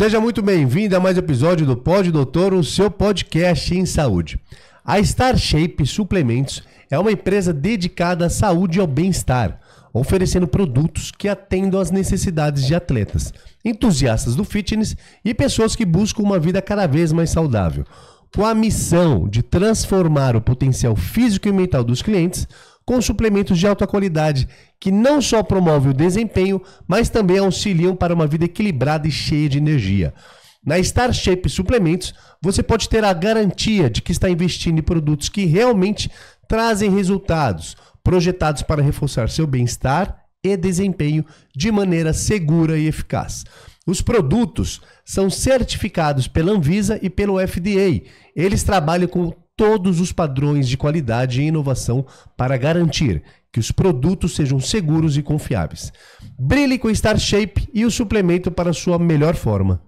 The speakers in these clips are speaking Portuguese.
Seja muito bem-vindo a mais um episódio do Pod Doutor, o seu podcast em saúde. A StarShape Suplementos é uma empresa dedicada à saúde e ao bem-estar, oferecendo produtos que atendam às necessidades de atletas, entusiastas do fitness e pessoas que buscam uma vida cada vez mais saudável. Com a missão de transformar o potencial físico e mental dos clientes com suplementos de alta qualidade que não só promovem o desempenho, mas também auxiliam para uma vida equilibrada e cheia de energia. Na StarShape Suplementos, você pode ter a garantia de que está investindo em produtos que realmente trazem resultados, projetados para reforçar seu bem-estar e desempenho de maneira segura e eficaz. Os produtos são certificados pela Anvisa e pelo FDA. Eles trabalham com todos os padrões de qualidade e inovação para garantir que os produtos sejam seguros e confiáveis. Brilhe com o StarShape e o suplemento para a sua melhor forma.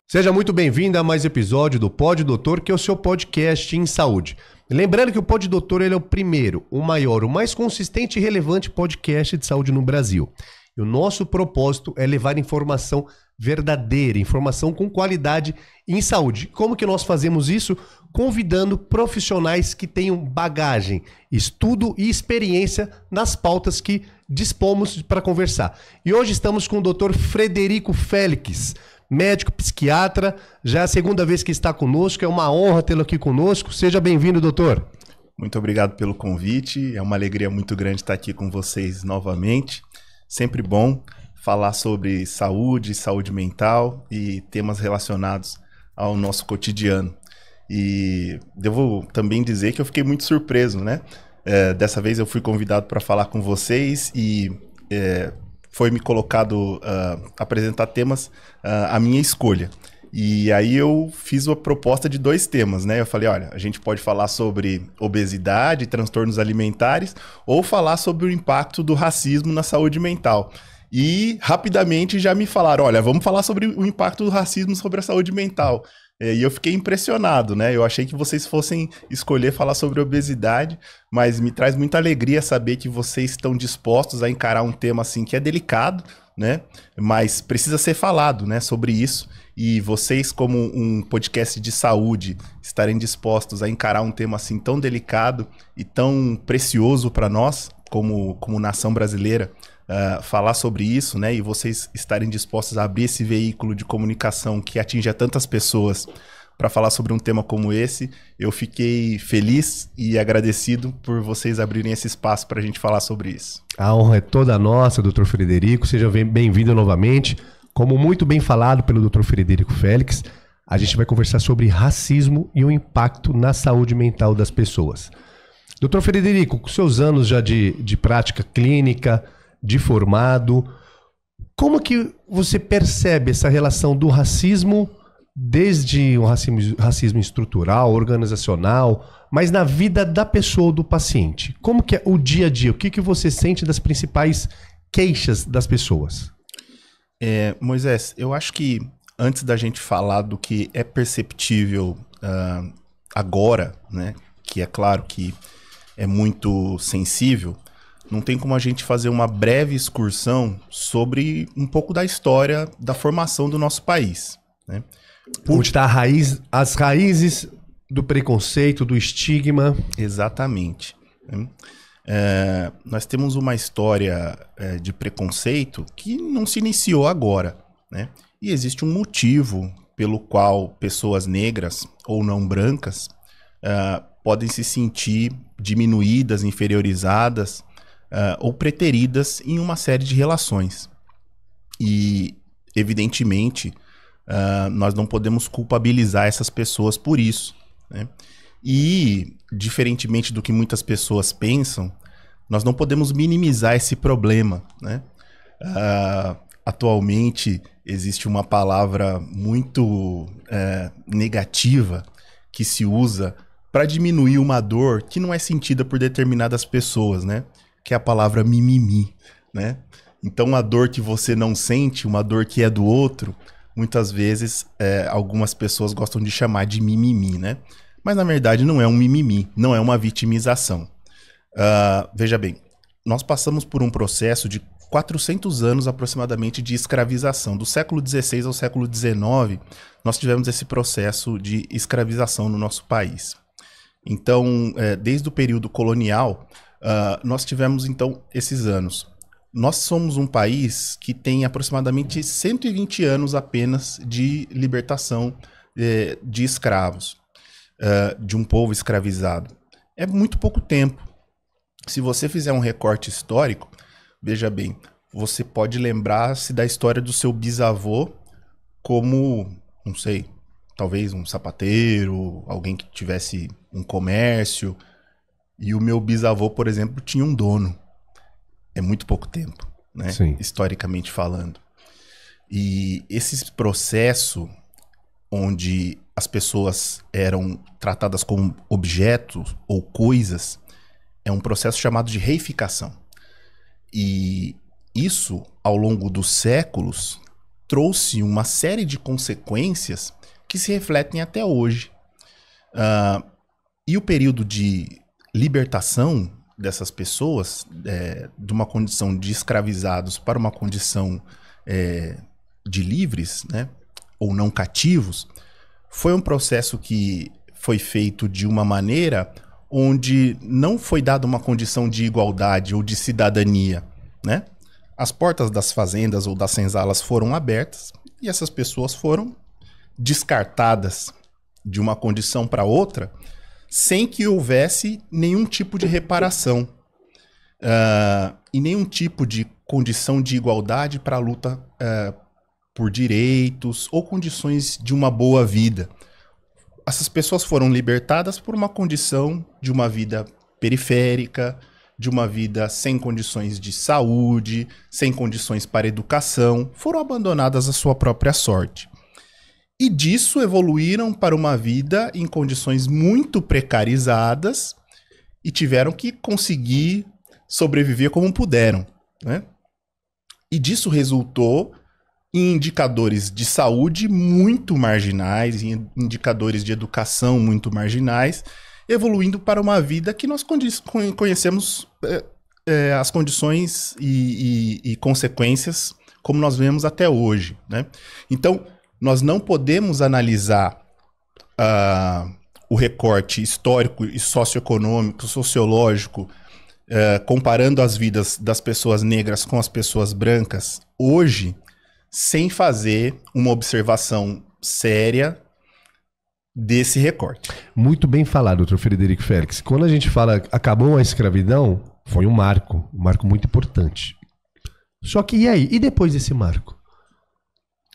Seja muito bem-vindo a mais um episódio do Pod Doutor, que é o seu podcast em saúde. Lembrando que o Pod Doutor ele é o primeiro, o maior, o mais consistente e relevante podcast de saúde no Brasil. E o nosso propósito é levar informação verdadeira, informação com qualidade em saúde. Como que nós fazemos isso? Convidando profissionais que tenham bagagem, estudo e experiência nas pautas que dispomos para conversar. E hoje estamos com o Dr. Frederico Félix, médico psiquiatra, já é a segunda vez que está conosco, é uma honra tê-lo aqui conosco. Seja bem-vindo, doutor. Muito obrigado pelo convite, é uma alegria muito grande estar aqui com vocês novamente. Sempre bom falar sobre saúde, saúde mental e temas relacionados ao nosso cotidiano. E devo também dizer que eu fiquei muito surpreso, né? Dessa vez eu fui convidado para falar com vocês e foi me colocado apresentar temas à minha escolha. E aí eu fiz uma proposta de 2 temas, né? Eu falei, olha, a gente pode falar sobre obesidade, transtornos alimentares, ou falar sobre o impacto do racismo na saúde mental. E rapidamente já me falaram, olha, vamos falar sobre o impacto do racismo sobre a saúde mental. E eu fiquei impressionado, né? Eu achei que vocês fossem escolher falar sobre obesidade, mas me traz muita alegria saber que vocês estão dispostos a encarar um tema assim que é delicado, né? Mas precisa ser falado, né, sobre isso. E vocês, como um podcast de saúde, estarem dispostos a encarar um tema assim tão delicado e tão precioso para nós, como nação brasileira, falar sobre isso, né? E vocês estarem dispostos a abrir esse veículo de comunicação que atinge tantas pessoas para falar sobre um tema como esse, eu fiquei feliz e agradecido por vocês abrirem esse espaço para a gente falar sobre isso. A honra é toda nossa, doutor Frederico. Seja bem-vindo novamente. Como muito bem falado pelo doutor Frederico Félix, a gente vai conversar sobre racismo e o impacto na saúde mental das pessoas. Doutor Frederico, com seus anos já de prática clínica, de formado, como que você percebe essa relação do racismo, desde o racismo estrutural, organizacional, mas na vida da pessoa ou do paciente? Como que é o dia a dia? O que você sente das principais queixas das pessoas? Moisés, eu acho que antes da gente falar do que é perceptível agora, né, que é claro que é muito sensível, não tem como a gente fazer uma breve excursão sobre um pouco da história da formação do nosso país, né? Onde está as raízes do preconceito, do estigma. Exatamente. Nós temos uma história de preconceito que não se iniciou agora, né? E existe um motivo pelo qual pessoas negras ou não brancas podem se sentir diminuídas, inferiorizadas, ou preteridas em uma série de relações. E, evidentemente, nós não podemos culpabilizar essas pessoas por isso, né? E, diferentemente do que muitas pessoas pensam, nós não podemos minimizar esse problema, né? Atualmente, existe uma palavra muito negativa que se usa para diminuir uma dor que não é sentida por determinadas pessoas, né? Que é a palavra mimimi, né? Então, uma dor que você não sente, uma dor que é do outro, muitas vezes algumas pessoas gostam de chamar de mimimi, né? Mas, na verdade, não é um mimimi, não é uma vitimização. Veja bem, nós passamos por um processo de 400 anos aproximadamente de escravização. Do século XVI ao século XIX, nós tivemos esse processo de escravização no nosso país. Então, desde o período colonial, nós tivemos então esses anos. Nós somos um país que tem aproximadamente 120 anos apenas de libertação de escravos, de um povo escravizado. É muito pouco tempo. Se você fizer um recorte histórico, veja bem, você pode lembrar-se da história do seu bisavô como, não sei, talvez um sapateiro, alguém que tivesse um comércio. E o meu bisavô, por exemplo, tinha um dono. É muito pouco tempo, né? Sim. Historicamente falando. E esse processo onde as pessoas eram tratadas como objetos ou coisas é um processo chamado de reificação. E isso, ao longo dos séculos, trouxe uma série de consequências que se refletem até hoje. E o período de libertação dessas pessoas, de uma condição de escravizados para uma condição de livres, né, ou não cativos, foi um processo que foi feito de uma maneira onde não foi dada uma condição de igualdade ou de cidadania, né? As portas das fazendas ou das senzalas foram abertas e essas pessoas foram descartadas de uma condição para outra sem que houvesse nenhum tipo de reparação e nenhum tipo de condição de igualdade para a luta por direitos ou condições de uma boa vida. Essas pessoas foram libertadas por uma condição de uma vida periférica, de uma vida sem condições de saúde, sem condições para educação, foram abandonadas à sua própria sorte. E disso evoluíram para uma vida em condições muito precarizadas e tiveram que conseguir sobreviver como puderam, né? E disso resultou em indicadores de saúde muito marginais, em indicadores de educação muito marginais, evoluindo para uma vida que nós conhecemos as condições e consequências como nós vemos até hoje, né? Então, nós não podemos analisar o recorte histórico e socioeconômico, sociológico, comparando as vidas das pessoas negras com as pessoas brancas hoje, sem fazer uma observação séria desse recorte. Muito bem falado, doutor Frederico Félix. Quando a gente fala acabou a escravidão, foi um marco muito importante. Só que e aí? E depois desse marco?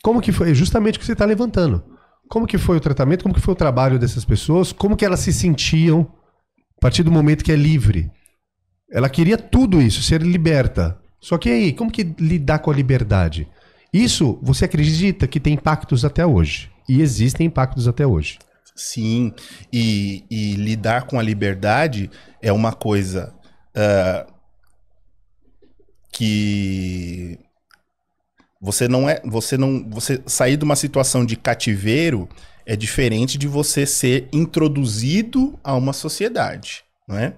Como que foi? Justamente o que você está levantando. Como que foi o tratamento? Como que foi o trabalho dessas pessoas? Como que elas se sentiam a partir do momento que é livre? Ela queria tudo isso, ser liberta. Só que aí, como que lidar com a liberdade? Isso, você acredita que tem impactos até hoje? E existem impactos até hoje. Sim, e lidar com a liberdade é uma coisa que você sair de uma situação de cativeiro é diferente de você ser introduzido a uma sociedade, não é?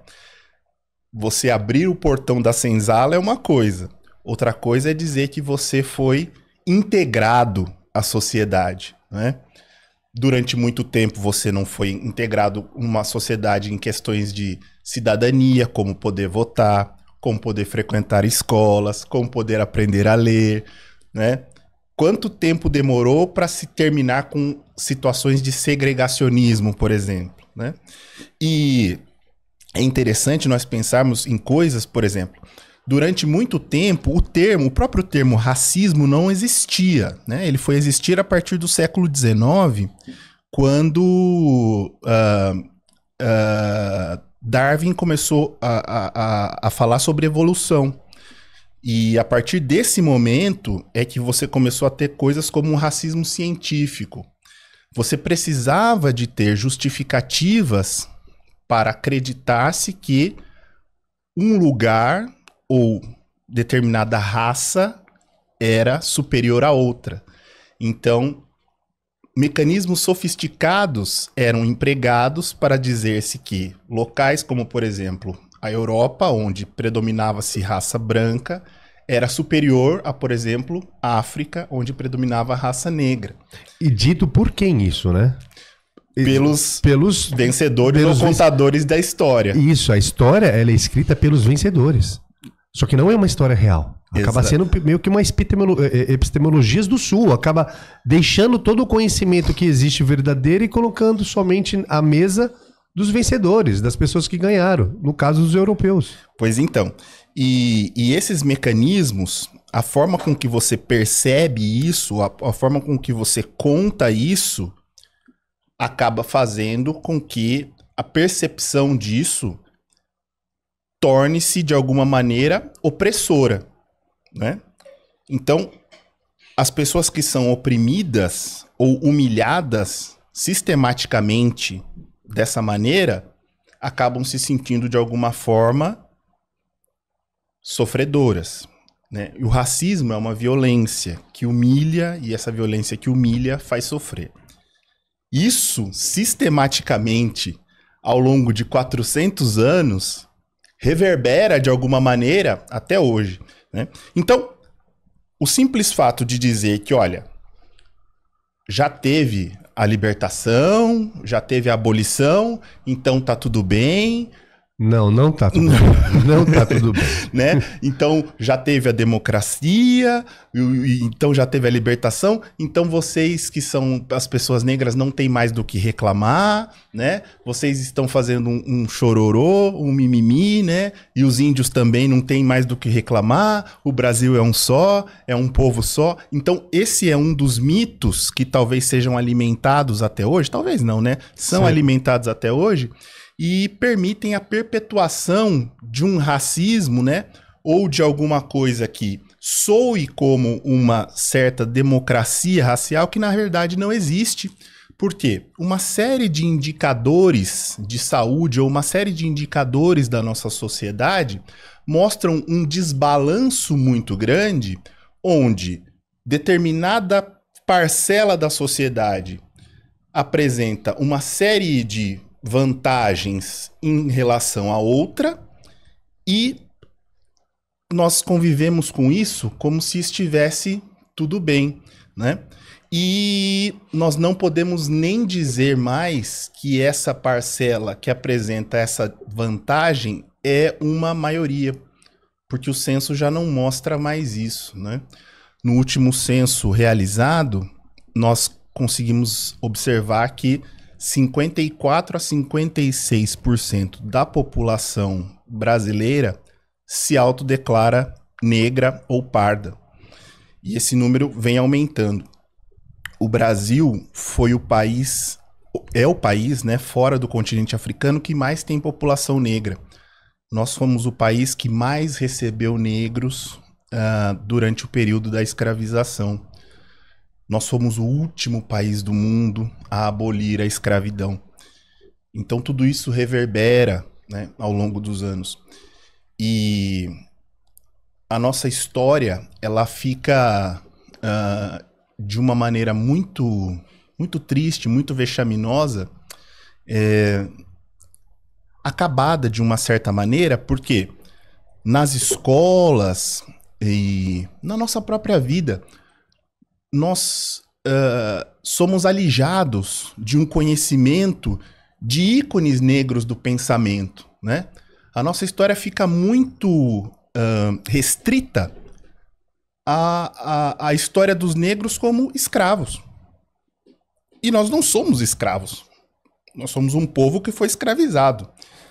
Você abrir o portão da senzala é uma coisa. Outra coisa é dizer que você foi integrado à sociedade, né? Durante muito tempo você não foi integrado a uma sociedade em questões de cidadania, como poder votar, como poder frequentar escolas, como poder aprender a ler, né? Quanto tempo demorou para se terminar com situações de segregacionismo, por exemplo, né? E é interessante nós pensarmos em coisas, por exemplo, durante muito tempo, o próprio termo racismo não existia, né? Ele foi existir a partir do século XIX, quando Darwin começou a falar sobre evolução. E a partir desse momento é que você começou a ter coisas como o racismo científico. Você precisava de ter justificativas para acreditar-se que um lugar ou determinada raça era superior a outra. Então, mecanismos sofisticados eram empregados para dizer-se que locais como, por exemplo, A Europa, onde predominava-se raça branca, era superior a, por exemplo, a África, onde predominava a raça negra. E dito por quem isso, né? Pelos vencedores ou contadores da história. Isso, a história ela é escrita pelos vencedores. Só que não é uma história real. Acaba sendo meio que uma epistemologias do Sul. Acaba deixando todo o conhecimento que existe verdadeiro e colocando somente à mesa dos vencedores, das pessoas que ganharam. No caso dos europeus. Pois então. E esses mecanismos, a forma com que você percebe isso, a forma com que você conta isso, acaba fazendo com que a percepção disso torne-se, de alguma maneira, opressora, né? Então, as pessoas que são oprimidas ou humilhadas sistematicamente dessa maneira, acabam se sentindo, de alguma forma, sofredoras, né? E o racismo é uma violência que humilha, e essa violência que humilha faz sofrer. Isso, sistematicamente, ao longo de 400 anos, reverbera de alguma maneira até hoje, né? Então, o simples fato de dizer que, olha, já teve a libertação, já teve a abolição, então tá tudo bem. Não tá tudo bem. Não tá tudo bem. Né? Então já teve a democracia, então já teve a libertação, então vocês que são as pessoas negras não têm mais do que reclamar, né? Vocês estão fazendo um chororô, um mimimi, né? E os índios também não têm mais do que reclamar, o Brasil é um só, é um povo só. Então esse é um dos mitos que talvez sejam alimentados até hoje, talvez não, né? São alimentados até hoje, e permitem a perpetuação de um racismo, né? Ou de alguma coisa que soe como uma certa democracia racial que na verdade não existe. Por quê? Uma série de indicadores de saúde ou uma série de indicadores da nossa sociedade mostram um desbalanço muito grande, onde determinada parcela da sociedade apresenta uma série de vantagens em relação a outra, e nós convivemos com isso como se estivesse tudo bem, né? E nós não podemos nem dizer mais que essa parcela que apresenta essa vantagem é uma maioria, porque o censo já não mostra mais isso, né? No último censo realizado, nós conseguimos observar que 54 a 56% da população brasileira se autodeclara negra ou parda. E esse número vem aumentando. O Brasil foi o país, né, fora do continente africano, que mais tem população negra. Nós fomos o país que mais recebeu negros durante o período da escravização. Nós fomos o último país do mundo a abolir a escravidão. Então tudo isso reverbera, né, ao longo dos anos. E a nossa história, ela fica de uma maneira muito, muito triste, muito vexaminosa, acabada de uma certa maneira, porque nas escolas e na nossa própria vida, nós somos alijados de um conhecimento de ícones negros do pensamento, né? A nossa história fica muito restrita à história dos negros como escravos. E nós não somos escravos. Nós somos um povo que foi escravizado.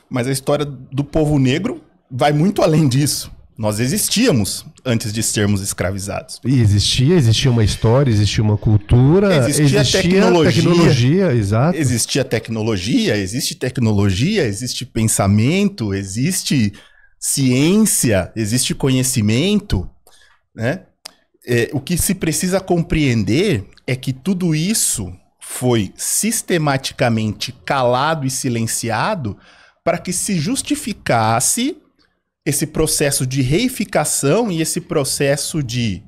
Mas a história do povo negro vai muito além disso. Nós existíamos antes de sermos escravizados. E existia uma história, existia uma cultura, existia tecnologia, exato. Existia tecnologia, existe pensamento, existe ciência, existe conhecimento, né? O que se precisa compreender é que tudo isso foi sistematicamente calado e silenciado para que se justificasse esse processo de reificação e esse processo de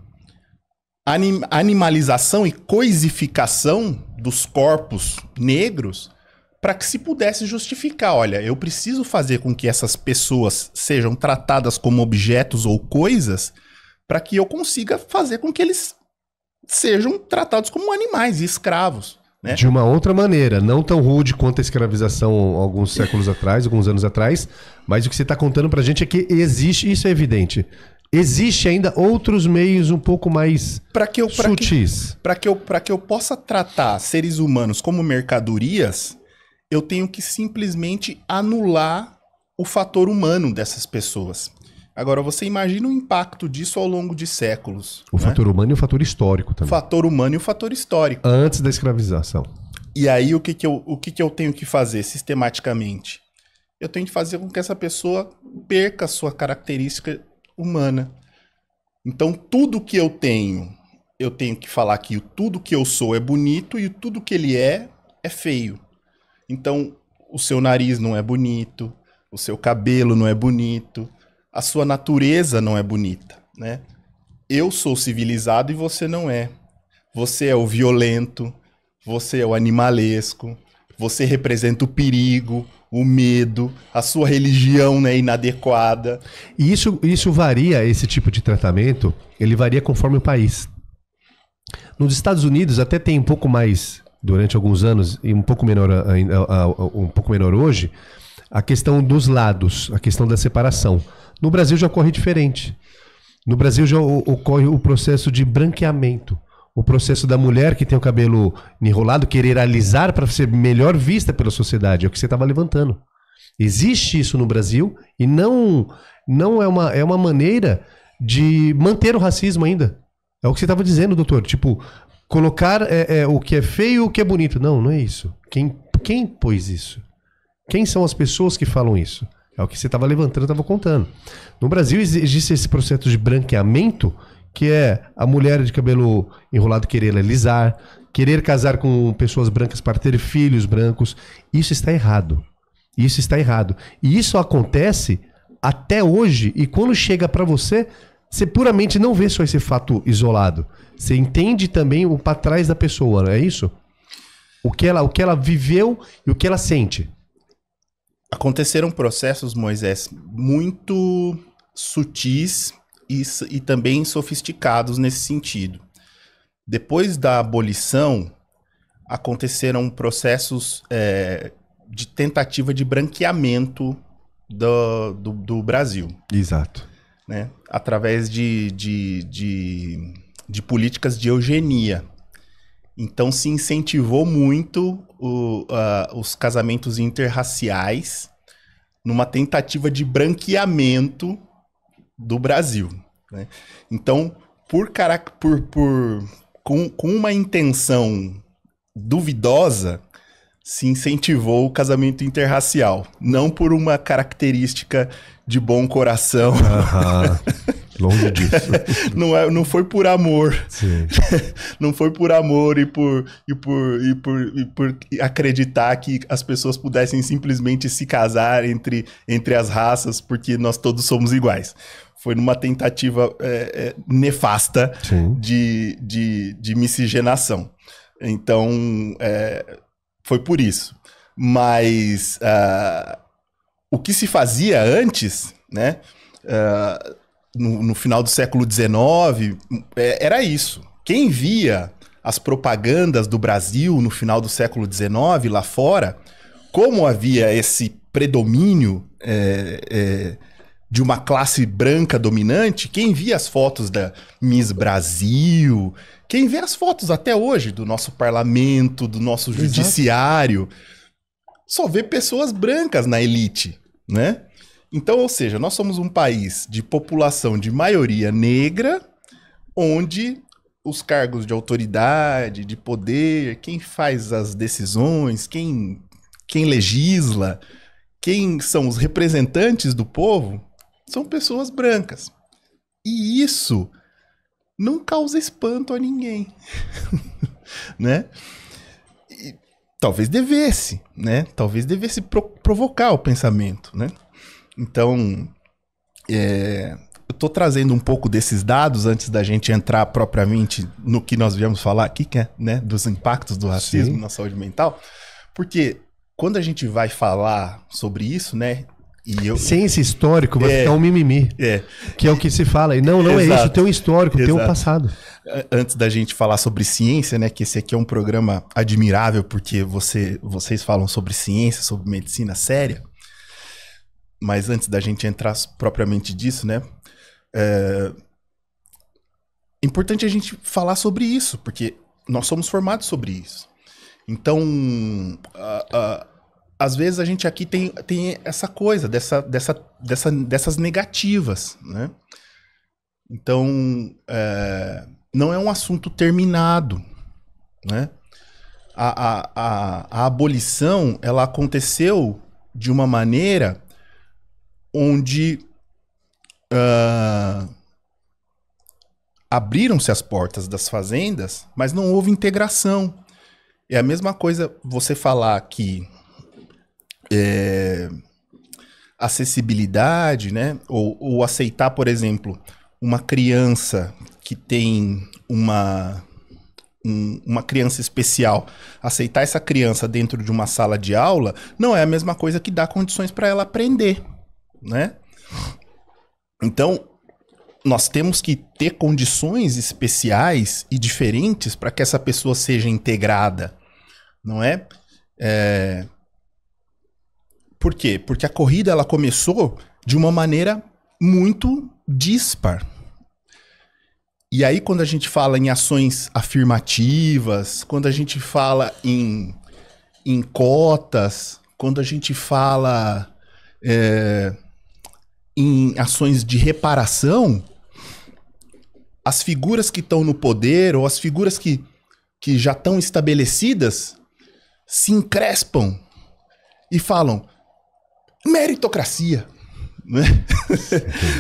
animalização e coisificação dos corpos negros para que se pudesse justificar, olha, eu preciso fazer com que essas pessoas sejam tratadas como objetos ou coisas para que eu consiga fazer com que eles sejam tratados como animais e escravos, né? De uma outra maneira, não tão rude quanto a escravização alguns séculos atrás, alguns anos atrás, mas o que você está contando pra gente é que existe, isso é evidente, existe ainda outros meios um pouco mais sutis. Para que eu possa tratar seres humanos como mercadorias, eu tenho que simplesmente anular o fator humano dessas pessoas. Agora, você imagina o impacto disso ao longo de séculos. O fator humano e o fator histórico também. O fator humano e o fator histórico. Antes da escravização. E aí, o que eu tenho que fazer sistematicamente? Eu tenho que fazer com que essa pessoa perca a sua característica humana. Então, tudo que eu tenho que falar que tudo que eu sou é bonito e tudo que ele é feio. Então, o seu nariz não é bonito, o seu cabelo não é bonito, a sua natureza não é bonita, né? Eu sou civilizado e você não é. Você é o violento, você é o animalesco, você representa o perigo, o medo, a sua religião é inadequada. E isso varia, esse tipo de tratamento, ele varia conforme o país. Nos Estados Unidos até tem um pouco mais, durante alguns anos, e um pouco menor hoje, a questão dos lados, a questão da separação. No Brasil já ocorre diferente. No Brasil já ocorre o processo de branqueamento. O processo da mulher que tem o cabelo enrolado querer alisar para ser melhor vista pela sociedade. É o que você estava levantando. Existe isso no Brasil e não é uma maneira de manter o racismo ainda. É o que você estava dizendo, doutor. Tipo, colocar o que é feio e o que é bonito. Não é isso. Quem pôs isso? Quem são as pessoas que falam isso? É o que você estava levantando, estava contando. No Brasil existe esse processo de branqueamento, que é a mulher de cabelo enrolado querer alisar, querer casar com pessoas brancas para ter filhos brancos. Isso está errado. Isso está errado. E isso acontece até hoje. E quando chega para você, você puramente não vê só esse fato isolado. Você entende também o para trás da pessoa, não é isso? O que ela viveu e o que ela sente. Aconteceram processos, Moisés, muito sutis e também sofisticados nesse sentido. Depois da abolição, aconteceram processos de tentativa de branqueamento do Brasil. Exato. Né? Através de políticas de eugenia. Então se incentivou muito os casamentos interraciais numa tentativa de branqueamento do Brasil, né? Então, com uma intenção duvidosa, se incentivou o casamento interracial, não por uma característica de bom coração. Longe disso. Não foi por amor. Sim. Não foi por amor e por acreditar que as pessoas pudessem simplesmente se casar entre as raças, porque nós todos somos iguais. Foi numa tentativa nefasta de miscigenação. Então, foi por isso. Mas o que se fazia antes, né? No final do século XIX, era isso. Quem via as propagandas do Brasil no final do século XIX, lá fora, como havia esse predomínio de uma classe branca dominante, quem via as fotos da Miss Brasil, quem vê as fotos até hoje do nosso parlamento, do nosso judiciário, só vê pessoas brancas na elite, né? Então, ou seja, nós somos um país de população de maioria negra, onde os cargos de autoridade, de poder, quem faz as decisões, quem legisla, quem são os representantes do povo, são pessoas brancas. E isso não causa espanto a ninguém, né? E talvez devesse, né? Talvez devesse provocar o pensamento, né? Então, eu estou trazendo um pouco desses dados antes da gente entrar propriamente no que nós viemos falar aqui, que é, né, dos impactos do racismo na saúde mental, porque quando a gente vai falar sobre isso, né? Sem esse histórico vai ficar um mimimi. Que é o que se fala. E não é isso. Tem um histórico, tem um passado. Antes da gente falar sobre ciência, né? Que esse aqui é um programa admirável, porque vocês falam sobre ciência, sobre medicina séria. Mas antes da gente entrar propriamente disso, né? É importante a gente falar sobre isso, porque nós somos formados sobre isso. Então, às vezes a gente aqui tem essa coisa, dessas negativas, né? Então, não é um assunto terminado, né? A abolição, ela aconteceu de uma maneira onde abriram-se as portas das fazendas, mas não houve integração. É a mesma coisa você falar que acessibilidade, né? Ou aceitar, por exemplo, uma criança que tem uma criança especial, aceitar essa criança dentro de uma sala de aula, não é a mesma coisa que dar condições para ela aprender, né? Então, nós temos que ter condições especiais e diferentes para que essa pessoa seja integrada, não é? Por quê? Porque a corrida ela começou de uma maneira muito dispar. E aí, quando a gente fala em ações afirmativas, quando a gente fala em cotas, quando a gente fala em ações de reparação, as figuras que estão no poder ou as figuras que já estão estabelecidas se encrespam e falam meritocracia. Né?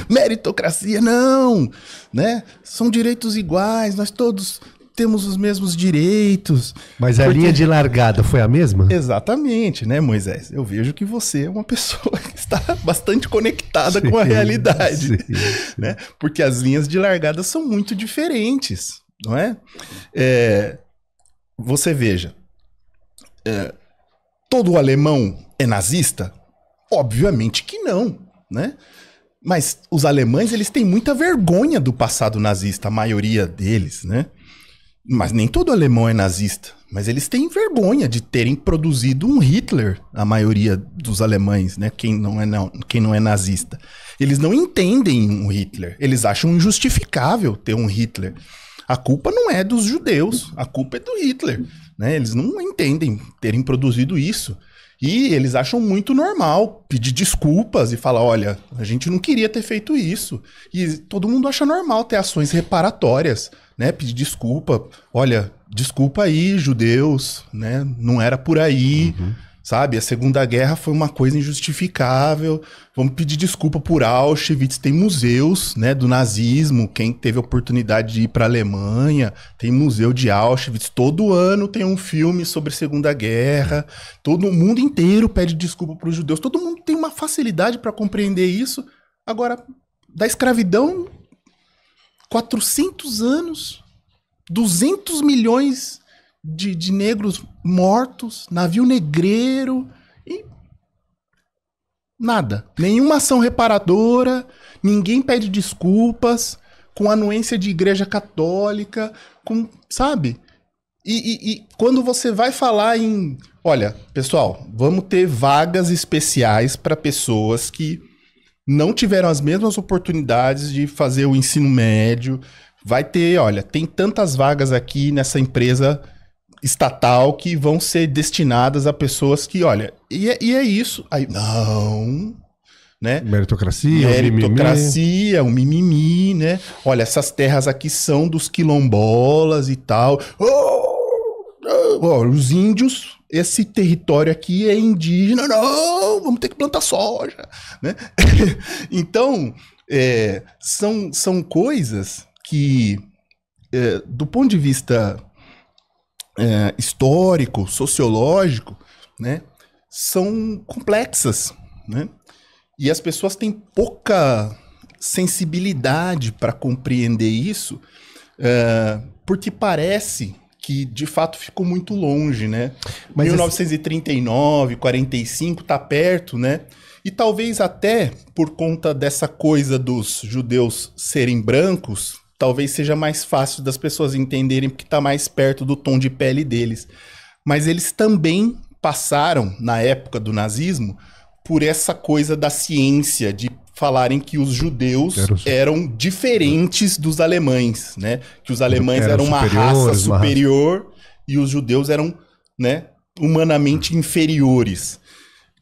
Meritocracia, não, né? São direitos iguais, nós todos temos os mesmos direitos. Mas a linha de largada foi a mesma? Exatamente, né, Moisés? Eu vejo que você é uma pessoa que está bastante conectada com a realidade, né? Porque as linhas de largada são muito diferentes, não é? Você veja, todo alemão é nazista? Obviamente que não, né? Mas os alemães, eles têm muita vergonha do passado nazista, a maioria deles, né? Mas nem todo alemão é nazista. Mas eles têm vergonha de terem produzido um Hitler, a maioria dos alemães, né? Quem não é nazista. Eles não entendem um Hitler. Eles acham injustificável ter um Hitler. A culpa não é dos judeus, a culpa é do Hitler, né? Eles não entendem terem produzido isso. E eles acham muito normal pedir desculpas e falar, olha, a gente não queria ter feito isso. E todo mundo acha normal ter ações reparatórias, né? Pedir desculpa, olha, desculpa aí, judeus, né? Não era por aí, sabe? A Segunda Guerra foi uma coisa injustificável. Vamos pedir desculpa por Auschwitz. Tem museus, né, do nazismo. Quem teve a oportunidade de ir para a Alemanha, tem museu de Auschwitz. Todo ano tem um filme sobre a Segunda Guerra. Todo mundo inteiro pede desculpa para os judeus. Todo mundo tem uma facilidade para compreender isso. Agora, da escravidão, 400 anos, 200 milhões de negros mortos, navio negreiro e nada. Nenhuma ação reparadora, ninguém pede desculpas, com anuência de igreja católica, sabe? E quando você vai falar em... Olha, pessoal, vamos ter vagas especiais para pessoas que não tiveram as mesmas oportunidades de fazer o ensino médio. Vai ter, olha, tem tantas vagas aqui nessa empresa estatal que vão ser destinadas a pessoas que, olha, e é isso. Aí, não, né? Meritocracia, um mimimi, né? Olha, essas terras aqui são dos quilombolas e tal. Os índios, esse território aqui é indígena, não, vamos ter que plantar soja, né? Então, são coisas que, do ponto de vista histórico, sociológico, né, são complexas, né? E as pessoas têm pouca sensibilidade para compreender isso, porque parece que de fato ficou muito longe, né? Mas 1939, 45, tá perto, né? E talvez até por conta dessa coisa dos judeus serem brancos, talvez seja mais fácil das pessoas entenderem porque tá mais perto do tom de pele deles. Mas eles também passaram, na época do nazismo, por essa coisa da ciência, de falarem que os judeus eram diferentes dos alemães, né? Que os alemães eram uma raça superior e os judeus eram, né, humanamente inferiores.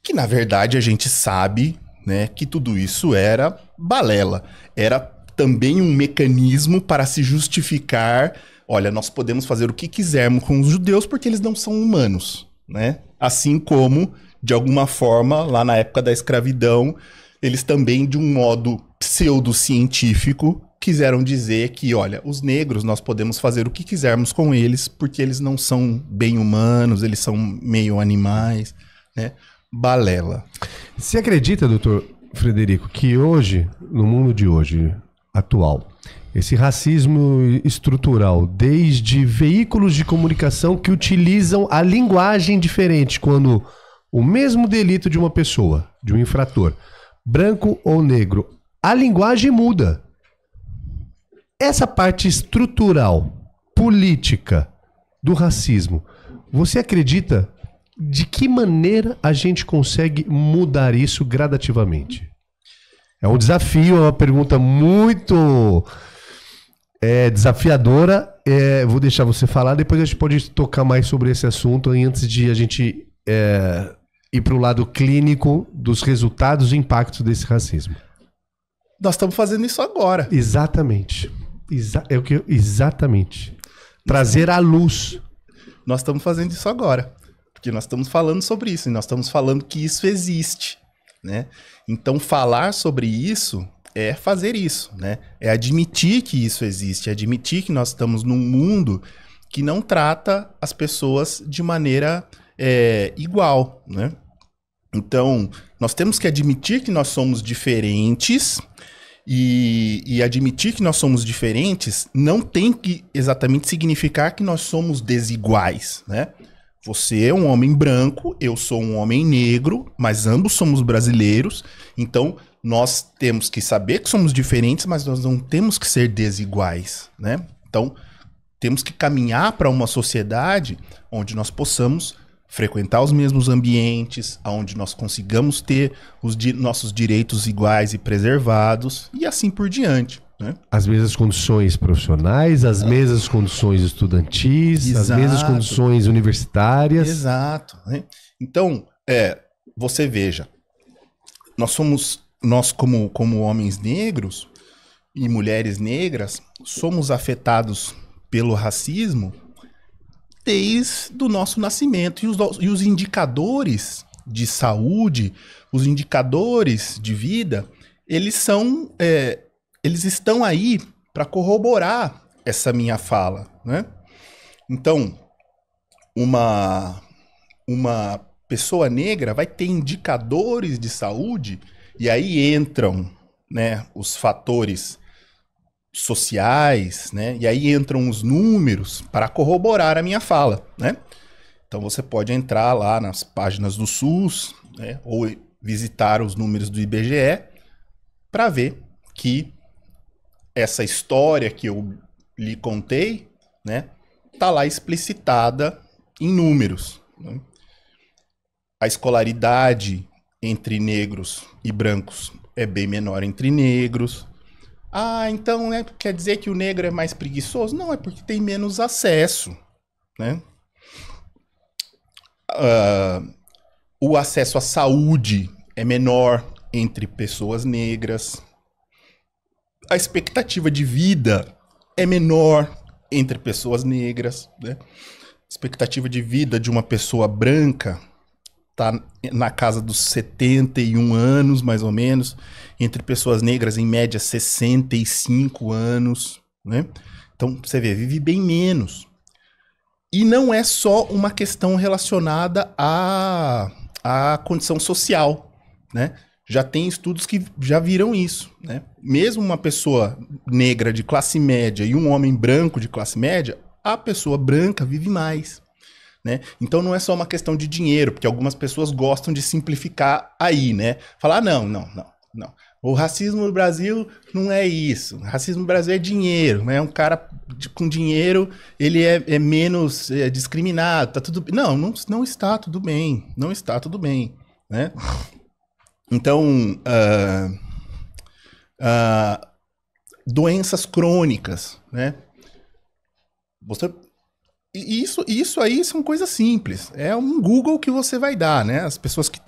Que, na verdade, a gente sabe, né, que tudo isso era balela. Era também um mecanismo para se justificar. Olha, nós podemos fazer o que quisermos com os judeus porque eles não são humanos, né? Assim como, de alguma forma, lá na época da escravidão, eles também, de um modo pseudocientífico, quiseram dizer que, olha, os negros, nós podemos fazer o que quisermos com eles porque eles não são bem humanos, eles são meio animais, né? Balela. Você acredita, doutor Frederico, que hoje, no mundo de hoje, atual, esse racismo estrutural, desde veículos de comunicação que utilizam a linguagem diferente, quando o mesmo delito de uma pessoa, de um infrator, branco ou negro, a linguagem muda. Essa parte estrutural, política do racismo, você acredita de que maneira a gente consegue mudar isso gradativamente? É um desafio, é uma pergunta muito desafiadora. Vou deixar você falar, depois a gente pode tocar mais sobre esse assunto antes de a gente ir para o lado clínico dos resultados e impactos desse racismo. Nós estamos fazendo isso agora. Exatamente. Exatamente. Trazer à luz. Nós estamos fazendo isso agora. Porque nós estamos falando sobre isso, e nós estamos falando que isso existe, né? Então, falar sobre isso é fazer isso, né? É admitir que isso existe, é admitir que nós estamos num mundo que não trata as pessoas de maneira igual, né? Então, nós temos que admitir que nós somos diferentes, e admitir que nós somos diferentes não tem que exatamente significar que nós somos desiguais, né? Você é um homem branco, eu sou um homem negro, mas ambos somos brasileiros, então nós temos que saber que somos diferentes, mas nós não temos que ser desiguais, né? Então, temos que caminhar para uma sociedade onde nós possamos frequentar os mesmos ambientes, onde nós consigamos ter os nossos direitos iguais e preservados, e assim por diante, né? As mesmas condições profissionais, as mesmas condições estudantis, Exato. As mesmas condições universitárias. Exato, né? Então, você veja, nós como homens negros e mulheres negras, somos afetados pelo racismo desde o nosso nascimento. E os indicadores de saúde, os indicadores de vida, eles estão aí para corroborar essa minha fala, né? Então, uma pessoa negra vai ter indicadores de saúde, e aí entram, né, os fatores sociais, né? E aí entram os números para corroborar a minha fala, né? Então você pode entrar lá nas páginas do SUS, né, ou visitar os números do IBGE para ver que essa história que eu lhe contei, né, tá lá explicitada em números, né? A escolaridade entre negros e brancos é bem menor entre negros. Ah, então, né, quer dizer que o negro é mais preguiçoso? Não, é porque tem menos acesso, né? O acesso à saúde é menor entre pessoas negras. A expectativa de vida é menor entre pessoas negras, né? A expectativa de vida de uma pessoa branca está na casa dos 71 anos, mais ou menos. Entre pessoas negras, em média, 65 anos, né? Então, você vê, vive bem menos. E não é só uma questão relacionada à condição social, né? Já tem estudos que já viram isso, né? Mesmo uma pessoa negra de classe média e um homem branco de classe média, a pessoa branca vive mais. Né? Então não é só uma questão de dinheiro, porque algumas pessoas gostam de simplificar aí, né? Falar, não. O racismo no Brasil não é isso. O racismo no Brasil é dinheiro, né? Um cara com dinheiro, ele é menos discriminado, tá tudo... Não está tudo bem. Não está tudo bem, né? Então, doenças crônicas, né? Isso aí são coisas simples. É um Google que você vai dar, né? As pessoas que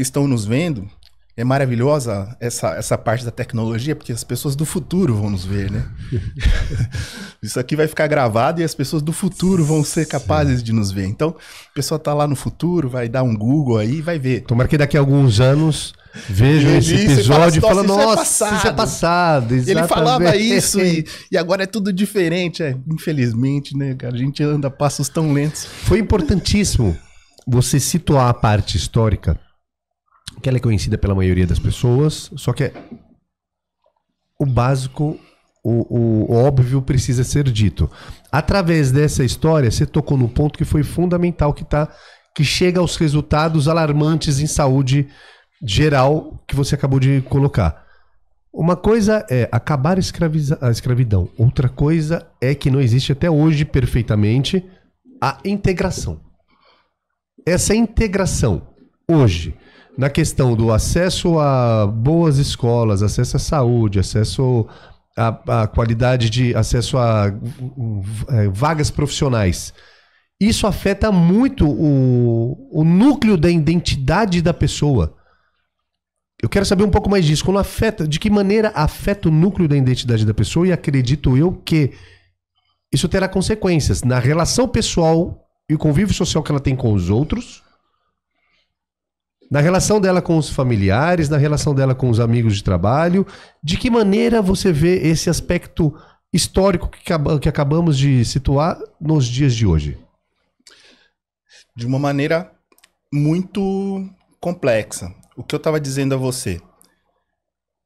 estão nos vendo, é maravilhosa essa parte da tecnologia, porque as pessoas do futuro vão nos ver, né? Isso aqui vai ficar gravado e as pessoas do futuro vão ser capazes de nos ver. Então, a pessoa tá lá no futuro, vai dar um Google aí e vai ver. Tomara que daqui a alguns anos vejam esse episódio e falam, nossa, isso é passado. Ele falava isso e agora é tudo diferente. Infelizmente, né, cara? A gente anda a passos tão lentos. Foi importantíssimo você situar a parte histórica, que ela é conhecida pela maioria das pessoas, só que o básico, o óbvio precisa ser dito. Através dessa história, você tocou no ponto que foi fundamental, que chega aos resultados alarmantes em saúde geral que você acabou de colocar. Uma coisa é acabar a escravidão, outra coisa é que não existe até hoje perfeitamente a integração. Essa integração hoje, na questão do acesso a boas escolas, acesso à saúde, acesso à qualidade de acesso a vagas profissionais, isso afeta muito o núcleo da identidade da pessoa. Eu quero saber um pouco mais disso. De que maneira afeta o núcleo da identidade da pessoa, e acredito eu que isso terá consequências na relação pessoal e o convívio social que ela tem com os outros, na relação dela com os familiares, na relação dela com os amigos de trabalho. De que maneira você vê esse aspecto histórico que acabamos de situar nos dias de hoje? De uma maneira muito complexa. O que eu estava dizendo a você,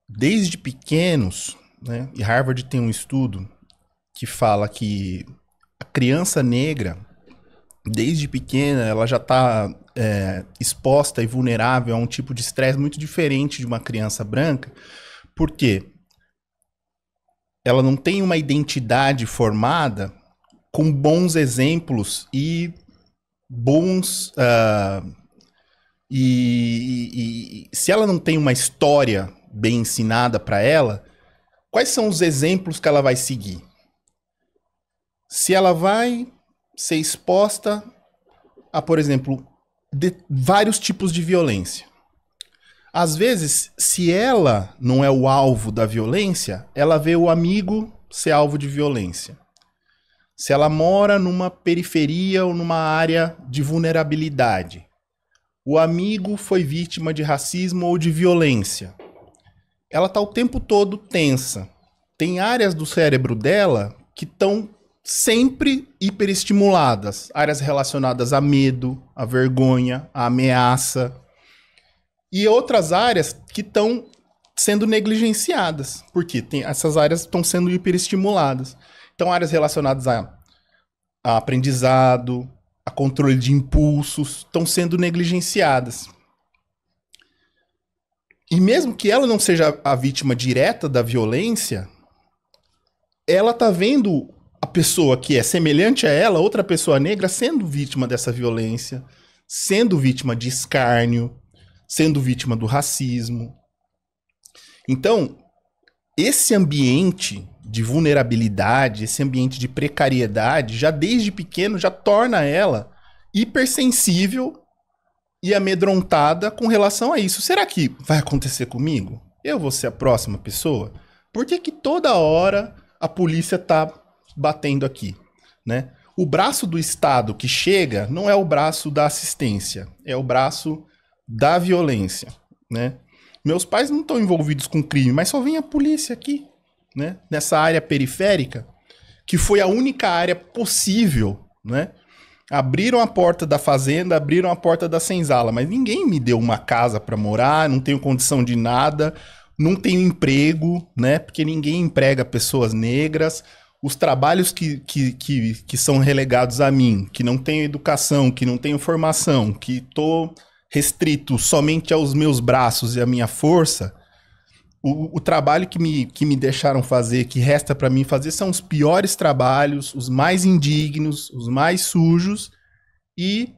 desde pequenos, né, e Harvard tem um estudo que fala que a criança negra, desde pequena, ela já está exposta e vulnerável a um tipo de estresse muito diferente de uma criança branca, porque ela não tem uma identidade formada com bons exemplos e bons... E se ela não tem uma história bem ensinada para ela, quais são os exemplos que ela vai seguir? Se ela vai ser exposta a, por exemplo, vários tipos de violência. Às vezes, se ela não é o alvo da violência, ela vê o amigo ser alvo de violência. Se ela mora numa periferia ou numa área de vulnerabilidade, o amigo foi vítima de racismo ou de violência. Ela está o tempo todo tensa. Tem áreas do cérebro dela que estão sempre hiperestimuladas. Áreas relacionadas a medo, a vergonha, a ameaça. E outras áreas que estão sendo negligenciadas. Porque essas áreas estão sendo hiperestimuladas. Então, áreas relacionadas a aprendizado, a controle de impulsos, estão sendo negligenciadas. E mesmo que ela não seja a vítima direta da violência, ela está vendo a pessoa que é semelhante a ela, outra pessoa negra, sendo vítima dessa violência, sendo vítima de escárnio, sendo vítima do racismo. Então, esse ambiente de vulnerabilidade, esse ambiente de precariedade, já desde pequeno, já torna ela hipersensível e amedrontada com relação a isso. Será que vai acontecer comigo? Eu vou ser a próxima pessoa? Por que toda hora a polícia tá batendo aqui, né? O braço do Estado que chega não é o braço da assistência, é o braço da violência, né? Meus pais não estão envolvidos com crime, mas só vem a polícia aqui, né? Nessa área periférica, que foi a única área possível, né? Abriram a porta da fazenda, abriram a porta da senzala, mas ninguém me deu uma casa para morar, não tenho condição de nada, não tenho emprego, né? Porque ninguém emprega pessoas negras. os trabalhos que são relegados a mim, que não tenho educação, que não tenho formação, que estou restrito somente aos meus braços e à minha força, o trabalho que me deixaram fazer, que resta para mim fazer, são os piores trabalhos, os mais indignos, os mais sujos, e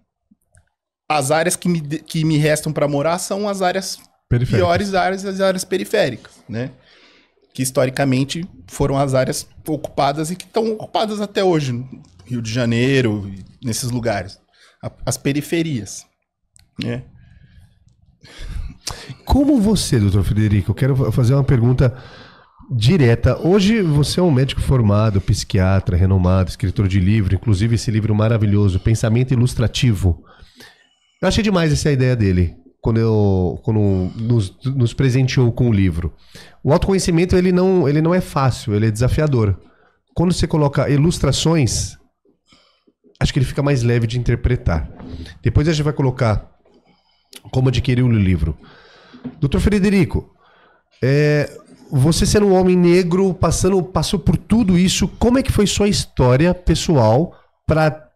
as áreas que me restam para morar são as áreas piores áreas, as áreas periféricas, né? Que historicamente foram as áreas ocupadas e que estão ocupadas até hoje, no Rio de Janeiro, nesses lugares, as periferias, né? Como você, doutor Frederico, eu quero fazer uma pergunta direta. Hoje você é um médico formado, psiquiatra, renomado, escritor de livro, inclusive esse livro maravilhoso, Pensamento Ilustrativo. Eu achei demais essa ideia dele, quando nos presenteou com o livro. O autoconhecimento ele não é fácil, ele é desafiador. Quando você coloca ilustrações, acho que ele fica mais leve de interpretar. Depois a gente vai colocar como adquirir o livro. Doutor Frederico, você sendo um homem negro, passou por tudo isso, como é que foi sua história pessoal para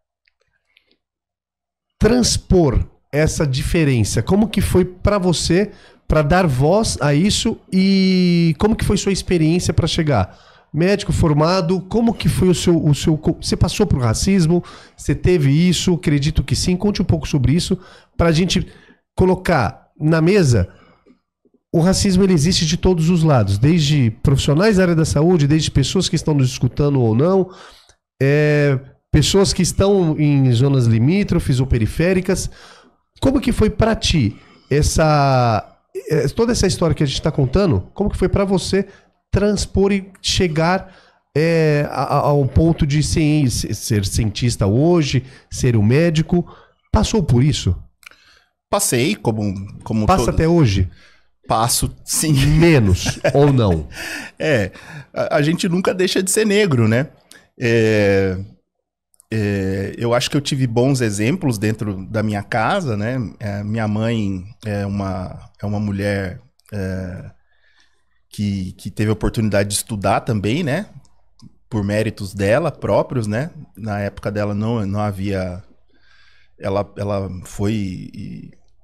transpor essa diferença? Como que foi para você para dar voz a isso e como que foi sua experiência para chegar? Médico formado, como que foi o seu... Você passou por racismo? Você teve isso? Acredito que sim. Conte um pouco sobre isso para a gente colocar na mesa. O racismo ele existe de todos os lados, desde profissionais da área da saúde, desde pessoas que estão nos escutando ou não, pessoas que estão em zonas limítrofes ou periféricas. Como que foi para ti toda essa história que a gente está contando? Como que foi para você transpor e chegar ao ponto de ser cientista hoje, ser um médico? Passou por isso? Passei, como Passa até hoje? Passo, sim. Menos, ou não? A gente nunca deixa de ser negro, né? Eu acho que eu tive bons exemplos dentro da minha casa, né? Minha mãe é uma mulher que teve a oportunidade de estudar também, né? Por méritos dela próprios, né? Na época dela não havia... Ela foi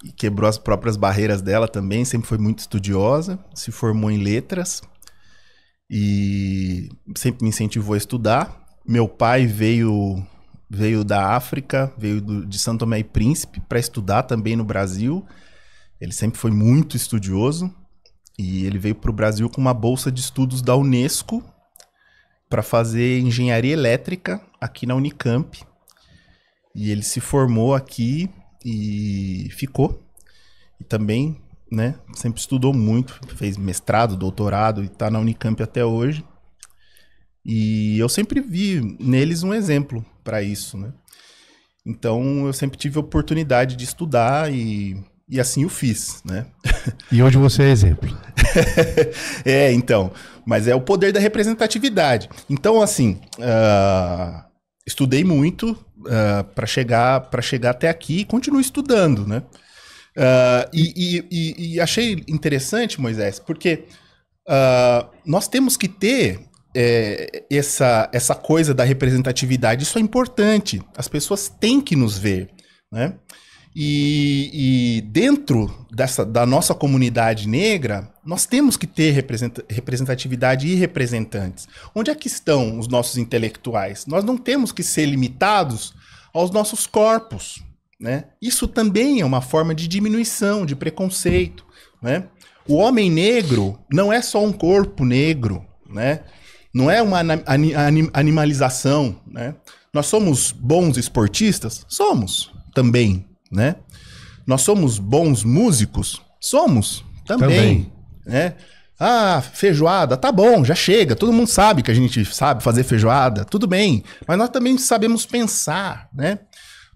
e quebrou as próprias barreiras dela também, sempre foi muito estudiosa, se formou em letras e sempre me incentivou a estudar. Meu pai veio da África, veio de São Tomé e Príncipe para estudar também no Brasil. Ele sempre foi muito estudioso e ele veio para o Brasil com uma bolsa de estudos da Unesco para fazer engenharia elétrica aqui na Unicamp. E ele se formou aqui e ficou. E também, né, sempre estudou muito, fez mestrado, doutorado e está na Unicamp até hoje. E eu sempre vi neles um exemplo para isso, né? Então eu sempre tive a oportunidade de estudar e assim o fiz, né? E hoje você é exemplo. Então, mas é o poder da representatividade. Então, assim, estudei muito para chegar até aqui e continuo estudando, né? E achei interessante, Moisés, porque nós temos que ter essa coisa da representatividade. Isso é importante. As pessoas têm que nos ver, né? E dentro da nossa comunidade negra, nós temos que ter representatividade e representantes. Onde é que estão os nossos intelectuais? Nós não temos que ser limitados aos nossos corpos, né? Isso também é uma forma de diminuição, de preconceito, né? O homem negro não é só um corpo negro, né? Não é uma animalização, né? Nós somos bons esportistas? Somos também, né? Nós somos bons músicos? Somos também. Né? Feijoada, tá bom, já chega. Todo mundo sabe que a gente sabe fazer feijoada, tudo bem. Mas nós também sabemos pensar, né?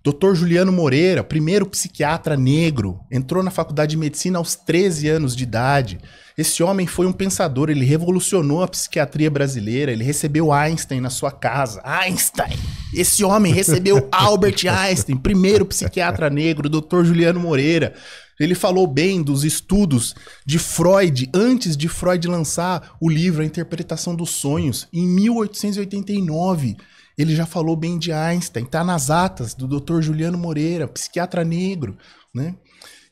Dr. Juliano Moreira, primeiro psiquiatra negro, entrou na faculdade de medicina aos 13 anos de idade. Esse homem foi um pensador, ele revolucionou a psiquiatria brasileira, ele recebeu Einstein na sua casa. Einstein! Esse homem recebeu Albert Einstein, primeiro psiquiatra negro, Dr. Juliano Moreira. Ele falou bem dos estudos de Freud, antes de Freud lançar o livro A Interpretação dos Sonhos, em 1889. Ele já falou bem de Einstein, tá nas atas do Dr. Juliano Moreira, psiquiatra negro, né?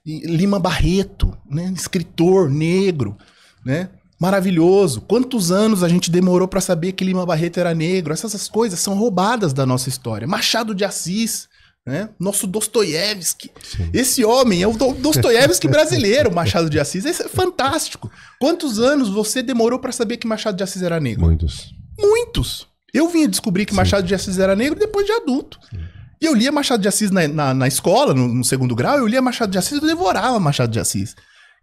E Lima Barreto, né? Escritor negro, né? Maravilhoso. Quantos anos a gente demorou para saber que Lima Barreto era negro? Essas coisas são roubadas da nossa história. Machado de Assis, né? Nosso Dostoiévski. Sim. Esse homem é o Dostoiévski brasileiro, Machado de Assis. Isso é fantástico. Quantos anos você demorou para saber que Machado de Assis era negro? Muitos. Muitos. Eu vim a descobrir que Machado de Assis era negro depois de adulto. Sim. E eu lia Machado de Assis na escola, no segundo grau, eu lia Machado de Assis, eu devorava Machado de Assis.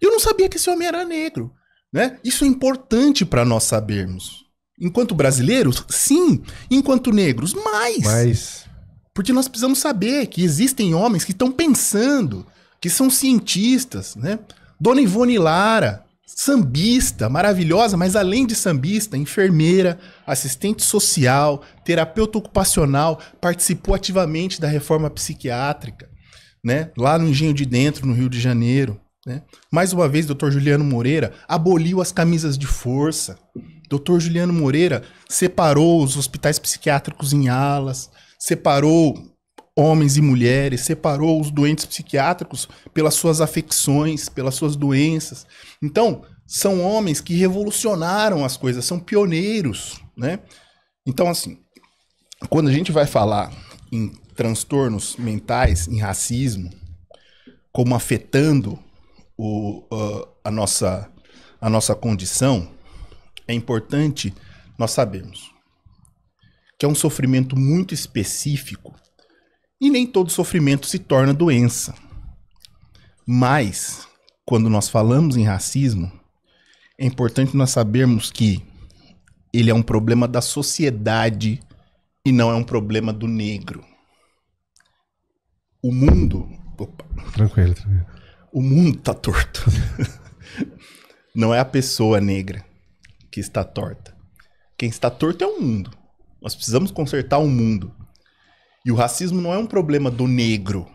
E eu não sabia que esse homem era negro, né? Isso é importante para nós sabermos. Enquanto brasileiros, sim. Enquanto negros, mais. Porque nós precisamos saber que existem homens que estão pensando, que são cientistas, né? Dona Ivone Lara, sambista, maravilhosa, mas além de sambista, enfermeira, assistente social, terapeuta ocupacional, participou ativamente da reforma psiquiátrica, né? Lá no Engenho de Dentro, no Rio de Janeiro, né? Mais uma vez, Dr. Juliano Moreira aboliu as camisas de força. Dr. Juliano Moreira separou os hospitais psiquiátricos em alas, separou homens e mulheres, separou os doentes psiquiátricos pelas suas afecções, pelas suas doenças. Então, são homens que revolucionaram as coisas, são pioneiros, né? Então, assim, quando a gente vai falar em transtornos mentais, em racismo, como afetando a nossa condição, é importante nós sabermos que é um sofrimento muito específico e nem todo sofrimento se torna doença. Mas, quando nós falamos em racismo, é importante nós sabermos que ele é um problema da sociedade e não é um problema do negro. O mundo... Opa. Tranquilo. O mundo tá torto. Não é a pessoa negra que está torta. Quem está torto é o mundo. Nós precisamos consertar o mundo. E o racismo não é um problema do negro.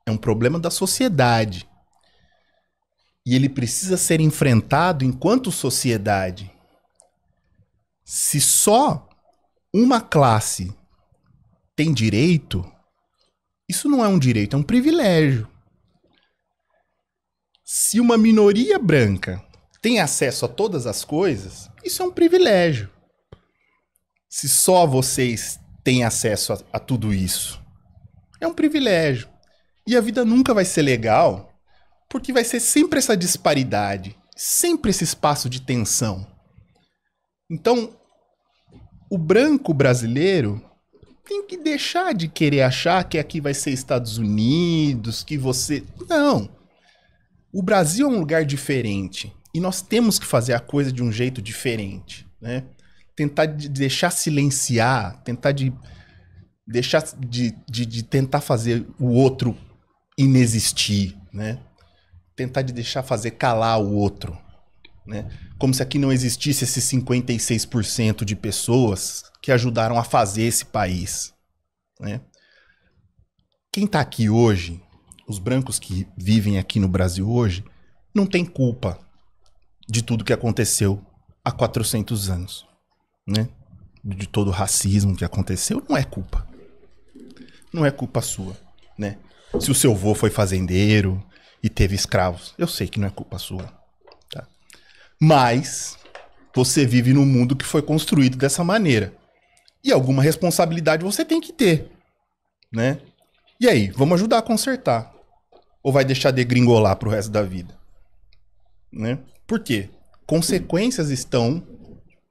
É um problema da sociedade. E ele precisa ser enfrentado enquanto sociedade. Se só uma classe tem direito, isso não é um direito, é um privilégio. Se uma minoria branca tem acesso a todas as coisas, isso é um privilégio. Se só vocês têm acesso a tudo isso, é um privilégio. E a vida nunca vai ser legal, porque vai ser sempre essa disparidade, sempre esse espaço de tensão. Então, o branco brasileiro tem que deixar de querer achar que aqui vai ser Estados Unidos, que você... Não. O Brasil é um lugar diferente. E nós temos que fazer a coisa de um jeito diferente, né? Tentar de deixar silenciar, tentar de deixar de tentar fazer o outro inexistir, né? Tentar de deixar fazer calar o outro, né? Como se aqui não existisse esses 56% de pessoas que ajudaram a fazer esse país, né? Quem tá aqui hoje, os brancos que vivem aqui no Brasil hoje, não tem culpa de tudo que aconteceu há 400 anos, né? De todo o racismo que aconteceu, não é culpa. Não é culpa sua, né? Se o seu avô foi fazendeiro e teve escravos, eu sei que não é culpa sua, tá? Mas você vive num mundo que foi construído dessa maneira. E alguma responsabilidade você tem que ter, né? E aí, vamos ajudar a consertar? Ou vai deixar degringolar pro resto da vida? Né? Por quê? Consequências estão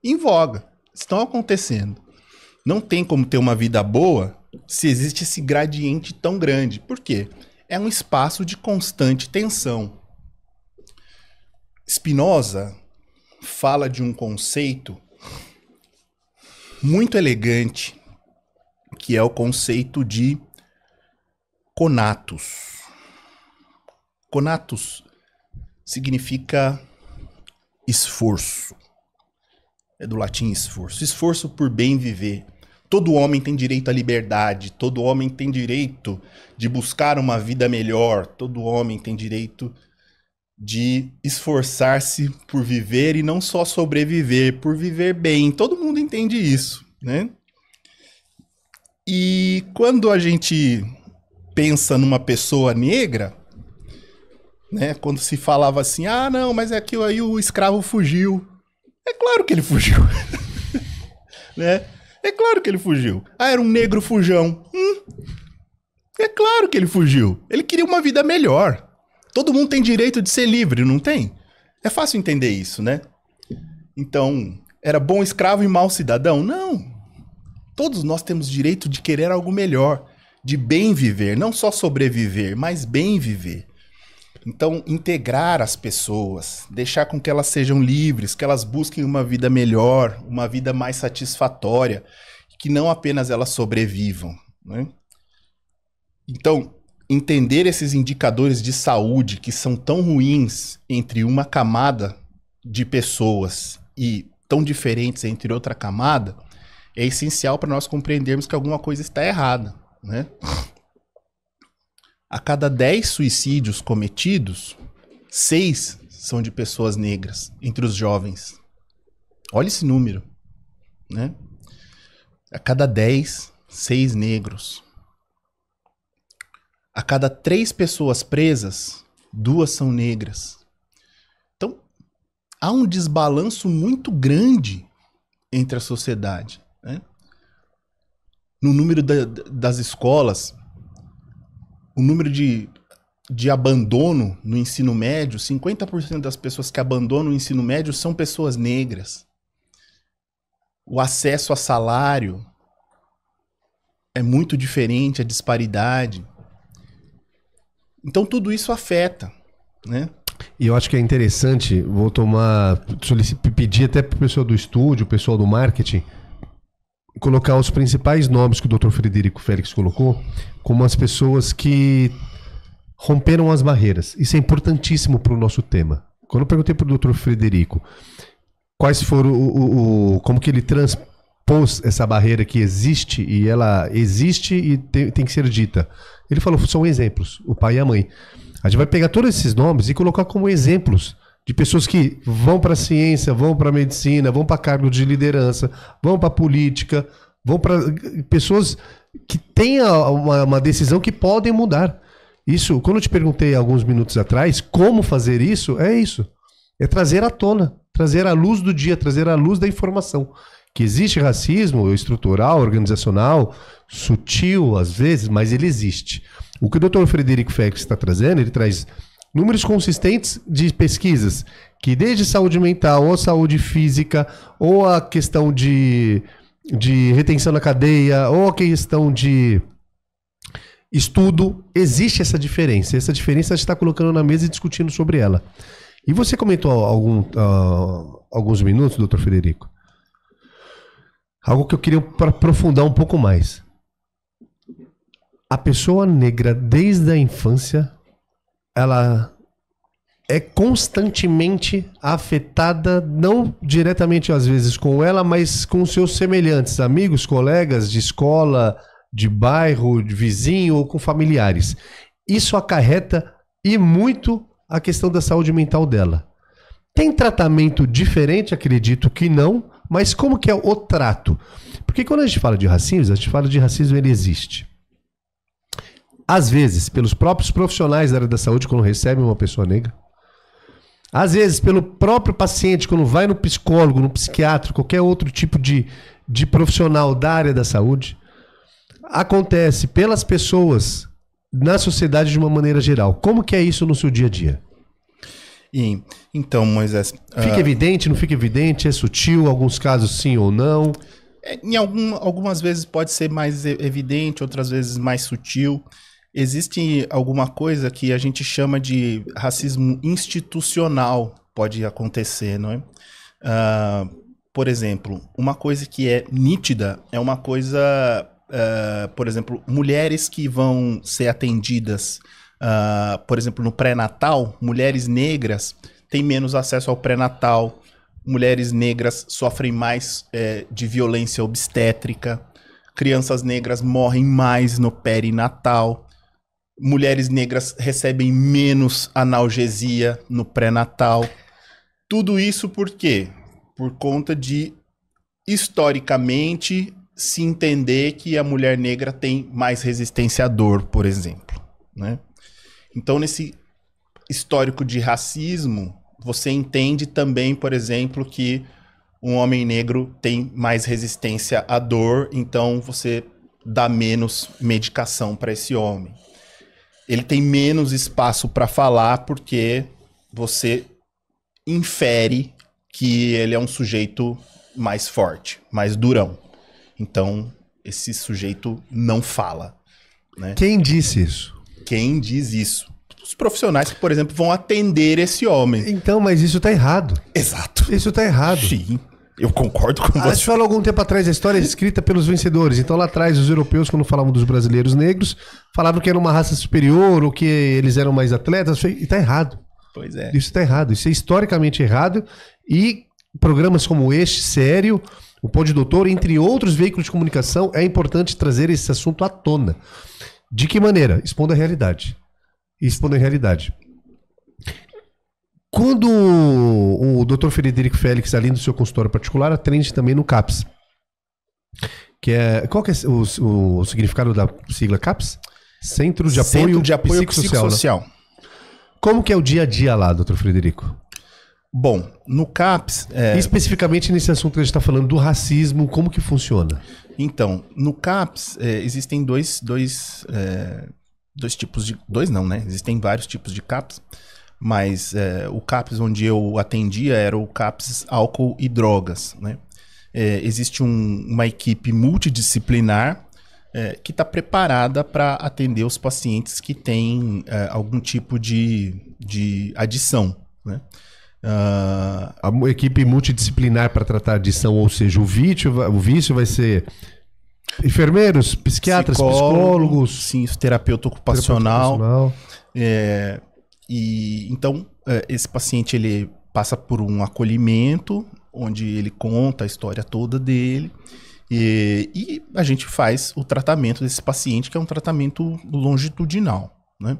em voga, estão acontecendo. Não tem como ter uma vida boa se existe esse gradiente tão grande. Por quê? É um espaço de constante tensão. Spinoza fala de um conceito muito elegante, que é o conceito de conatus. Conatus significa esforço. É do latim esforço. Esforço por bem viver, todo homem tem direito à liberdade, todo homem tem direito de buscar uma vida melhor, todo homem tem direito de esforçar-se por viver e não só sobreviver, por viver bem. Todo mundo entende isso, né? E quando a gente pensa numa pessoa negra, né, quando se falava assim, ah, não, mas é que aí o escravo fugiu. É claro que ele fugiu. Né? É claro que ele fugiu. Ah, era um negro fujão. É claro que ele fugiu. Ele queria uma vida melhor. Todo mundo tem direito de ser livre, não tem? É fácil entender isso, né? Então, era bom escravo e mau cidadão? Não. Todos nós temos direito de querer algo melhor, de bem viver, não só sobreviver, mas bem viver. Então, integrar as pessoas, deixar com que elas sejam livres, que elas busquem uma vida melhor, uma vida mais satisfatória, que não apenas elas sobrevivam, né? Então, entender esses indicadores de saúde que são tão ruins entre uma camada de pessoas e tão diferentes entre outra camada, é essencial para nós compreendermos que alguma coisa está errada, né? A cada 10 suicídios cometidos, 6 são de pessoas negras, entre os jovens. Olha esse número, né? A cada 10, 6 negros. A cada 3 pessoas presas, 2 são negras. Então, há um desbalanço muito grande entre a sociedade, né? No número das escolas, o número de abandono no ensino médio, 50% das pessoas que abandonam o ensino médio são pessoas negras. O acesso a salário é muito diferente, a disparidade. Então tudo isso afeta, né? E eu acho que é interessante, vou pedir até para o pessoal do estúdio, o pessoal do marketing, colocar os principais nomes que o Dr. Frederico Félix colocou como as pessoas que romperam as barreiras. Isso é importantíssimo para o nosso tema. Quando eu perguntei para o Dr. Frederico quais foram como que ele transpôs essa barreira que existe, e ela existe e tem que ser dita, ele falou, são exemplos, o pai e a mãe. A gente vai pegar todos esses nomes e colocar como exemplos de pessoas que vão para a ciência, vão para a medicina, vão para cargo de liderança, vão para a política, vão para pessoas que têm uma decisão que podem mudar. Isso, quando eu te perguntei alguns minutos atrás como fazer isso, é isso. É trazer à tona, trazer à luz do dia, trazer à luz da informação. Que existe racismo estrutural, organizacional, sutil às vezes, mas ele existe. O que o Dr. Frederico Félix está trazendo, ele traz números consistentes de pesquisas, que desde saúde mental, ou saúde física, ou a questão de retenção na cadeia, ou a questão de estudo, existe essa diferença. Essa diferença a gente está colocando na mesa e discutindo sobre ela. E você comentou alguns minutos, Dr. Frederico, algo que eu queria aprofundar um pouco mais. A pessoa negra, desde a infância, ela é constantemente afetada, não diretamente às vezes com ela, mas com seus semelhantes, amigos, colegas de escola, de bairro, de vizinho ou com familiares. Isso acarreta e muito a questão da saúde mental dela. Tem tratamento diferente? Acredito que não, mas como que é o trato? Porque quando a gente fala de racismo, ele existe. Às vezes, pelos próprios profissionais da área da saúde, quando recebem uma pessoa negra. Às vezes, pelo próprio paciente, quando vai no psicólogo, no psiquiatra, qualquer outro tipo de profissional da área da saúde. Acontece pelas pessoas na sociedade de uma maneira geral. Como que é isso no seu dia a dia? Então, Moisés... Fica evidente, não fica evidente? É sutil? Alguns casos sim ou não? Algumas vezes pode ser mais evidente, outras vezes mais sutil. Existe alguma coisa que a gente chama de racismo institucional, pode acontecer, não é? Por exemplo, uma coisa que é nítida é uma coisa, por exemplo, mulheres que vão ser atendidas, por exemplo, no pré-natal, mulheres negras têm menos acesso ao pré-natal, mulheres negras sofrem mais de violência obstétrica. crianças negras morrem mais no perinatal, mulheres negras recebem menos analgesia no pré-natal. Tudo isso por quê? Por conta de, historicamente, se entender que a mulher negra tem mais resistência à dor, por exemplo, né? Então, nesse histórico de racismo, você entende também, por exemplo, que um homem negro tem mais resistência à dor, então você dá menos medicação para esse homem. Ele tem menos espaço para falar porque você infere que ele é um sujeito mais forte, mais durão. Então, esse sujeito não fala, né? Quem disse isso? Quem diz isso? Os profissionais que, por exemplo, vão atender esse homem. Então, mas isso tá errado. Exato. Isso tá errado. Sim, eu concordo com A você. gente falou algum tempo atrás, a história é escrita pelos vencedores. Então lá atrás, os europeus, quando falavam dos brasileiros negros, falavam que era uma raça superior ou que eles eram mais atletas. E tá errado. Pois é. Isso tá errado. Isso é historicamente errado. E programas como este, sério, o Pod Doutor, entre outros veículos de comunicação, é importante trazer esse assunto à tona. De que maneira? Expondo a realidade. Expondo a realidade. Quando o Dr. Frederico Félix, além do seu consultório particular, atende também no CAPS. Que é, qual que é o significado da sigla CAPS? Centro de Apoio, Psicossocial. Né? Como que é o dia a dia lá, Dr. Frederico? Bom, no CAPS... Especificamente nesse assunto que a gente está falando do racismo, como que funciona? Então, no CAPS existem dois tipos de... Dois não, né? Existem vários tipos de CAPS. Mas o CAPS onde eu atendia era o CAPS álcool e drogas, né? Existe uma equipe multidisciplinar que está preparada para atender os pacientes que têm algum tipo de adição, né? A equipe multidisciplinar para tratar adição, ou seja, o vício vai ser enfermeiros, psiquiatras, psicólogos, sim, terapeuta ocupacional. E então esse paciente ele passa por um acolhimento onde ele conta a história toda dele e a gente faz o tratamento desse paciente, que é um tratamento longitudinal, né?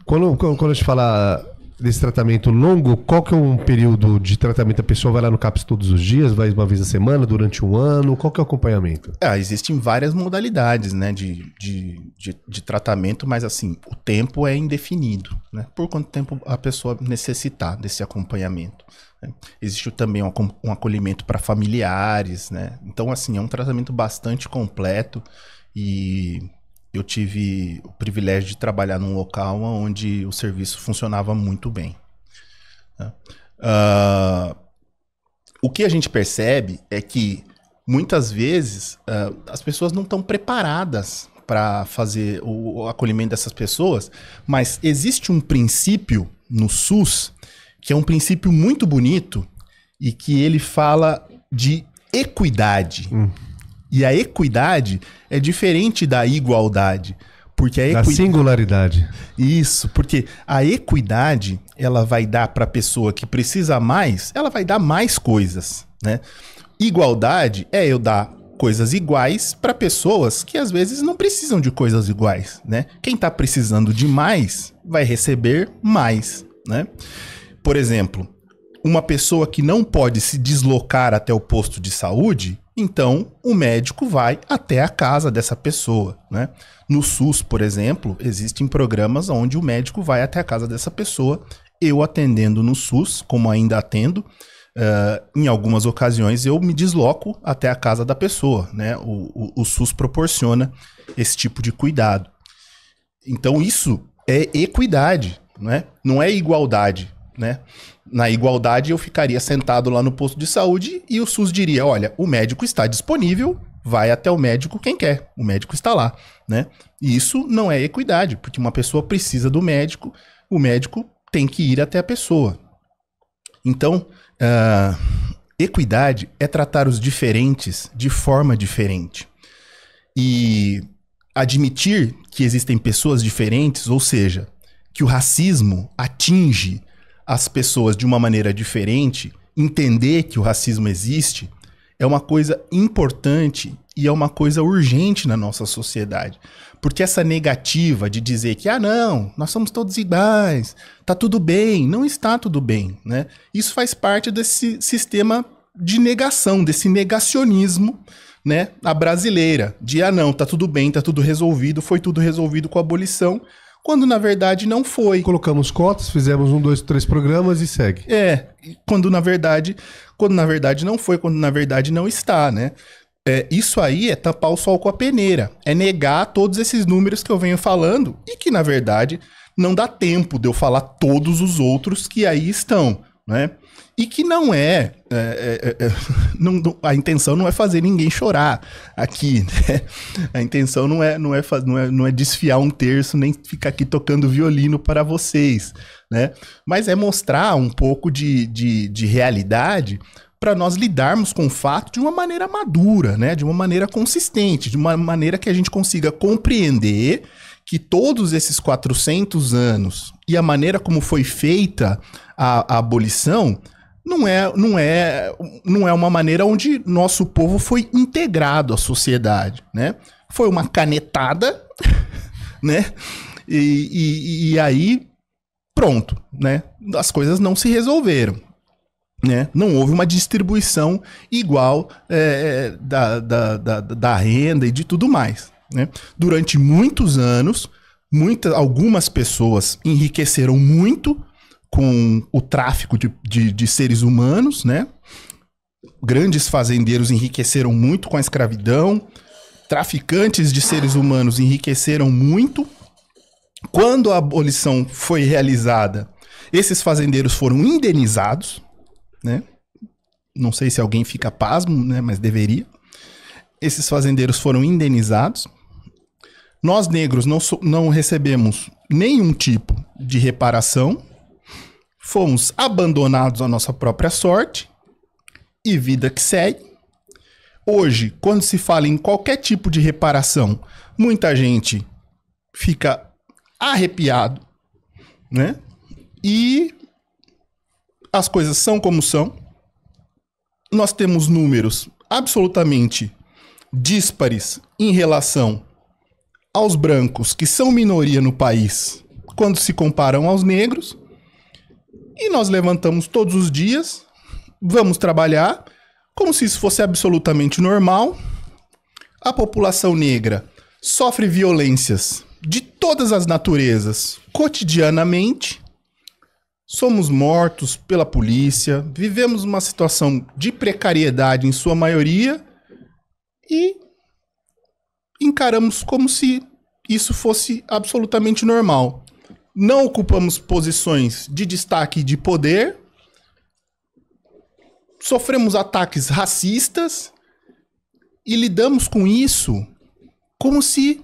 Quando a gente fala desse tratamento longo, qual que é um período de tratamento? A pessoa vai lá no CAPS todos os dias, vai uma vez a semana, durante um ano? Qual que é o acompanhamento? Existem várias modalidades, né, de tratamento, mas assim, o tempo é indefinido, né? Por quanto tempo a pessoa necessitar desse acompanhamento, né? Existe também um acolhimento para familiares, né? Então, assim, é um tratamento bastante completo e... Eu tive o privilégio de trabalhar num local onde o serviço funcionava muito bem. O que a gente percebe é que, muitas vezes, as pessoas não estão preparadas para fazer o acolhimento dessas pessoas, mas existe um princípio no SUS, que é um princípio muito bonito, e que ele fala de equidade. E a equidade é diferente da igualdade. Porque da singularidade. Isso, porque a equidade, ela vai dar para a pessoa que precisa mais, ela vai dar mais coisas, né? Igualdade é eu dar coisas iguais para pessoas que às vezes não precisam de coisas iguais, né? Quem está precisando de mais vai receber mais, né? Por exemplo, uma pessoa que não pode se deslocar até o posto de saúde, então o médico vai até a casa dessa pessoa, né? No SUS, por exemplo, existem programas onde o médico vai até a casa dessa pessoa. Eu atendendo no SUS, como ainda atendo, em algumas ocasiões eu me desloco até a casa da pessoa, né? O SUS proporciona esse tipo de cuidado. Então isso é equidade, né? Não é igualdade, né? Na igualdade eu ficaria sentado lá no posto de saúde e o SUS diria, olha, o médico está disponível, vai até o médico quem quer, o médico está lá, né? E isso não é equidade, porque uma pessoa precisa do médico, o médico tem que ir até a pessoa. Então, equidade é tratar os diferentes de forma diferente. E admitir que existem pessoas diferentes, ou seja, que o racismo atinge as pessoas de uma maneira diferente, entender que o racismo existe, é uma coisa importante e é uma coisa urgente na nossa sociedade. Porque essa negativa de dizer que, não, nós somos todos iguais, tá tudo bem, não está tudo bem, né? Isso faz parte desse sistema de negação, desse negacionismo, né, a brasileira, de não, tá tudo bem, tá tudo resolvido, foi tudo resolvido com a abolição, quando na verdade não foi. Colocamos cotas, fizemos 1, 2, 3 programas e segue. Quando na verdade não foi, quando na verdade não está, né? Isso aí é tapar o sol com a peneira, é negar todos esses números que eu venho falando e que na verdade não dá tempo de eu falar todos os outros que aí estão, né? E que não a intenção não é fazer ninguém chorar aqui, né? A intenção não é desfiar um terço, nem ficar aqui tocando violino para vocês, né? Mas é mostrar um pouco de realidade para nós lidarmos com o fato de uma maneira madura, né? De uma maneira consistente, de uma maneira que a gente consiga compreender que todos esses 400 anos e a maneira como foi feita a abolição não é uma maneira onde nosso povo foi integrado à sociedade, né? Foi uma canetada, né? E aí, pronto, né? As coisas não se resolveram, né? Não houve uma distribuição igual da renda e de tudo mais, né? Durante muitos anos, algumas pessoas enriqueceram muito com o tráfico de seres humanos, né? Grandes fazendeiros enriqueceram muito com a escravidão, traficantes de seres humanos enriqueceram muito. Quando a abolição foi realizada, esses fazendeiros foram indenizados, né? Não sei se alguém fica pasmo, né? Mas deveria. Esses fazendeiros foram indenizados. Nós negros não recebemos nenhum tipo de reparação. Fomos abandonados à nossa própria sorte e vida que segue. Hoje, quando se fala em qualquer tipo de reparação, muita gente fica arrepiado, né? E as coisas são como são. Nós temos números absolutamente díspares em relação aos brancos, que são minoria no país, quando se comparam aos negros. E nós levantamos todos os dias, vamos trabalhar, como se isso fosse absolutamente normal. A população negra sofre violências de todas as naturezas cotidianamente. Somos mortos pela polícia, vivemos uma situação de precariedade em sua maioria e encaramos como se isso fosse absolutamente normal. Não ocupamos posições de destaque e de poder, sofremos ataques racistas e lidamos com isso como se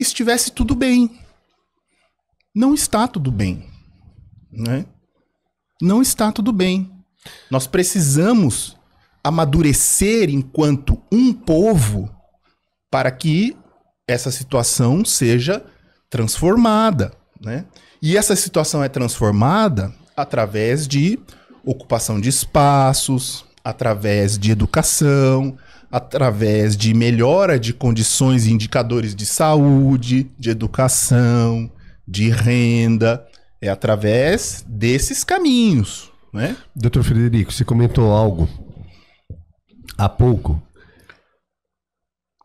estivesse tudo bem. Não está tudo bem, né? Não está tudo bem. Nós precisamos amadurecer enquanto um povo para que essa situação seja transformada, né? E essa situação é transformada através de ocupação de espaços, através de educação, através de melhora de condições e indicadores de saúde, de educação, de renda. É através desses caminhos, né? Doutor Frederico, você comentou algo há pouco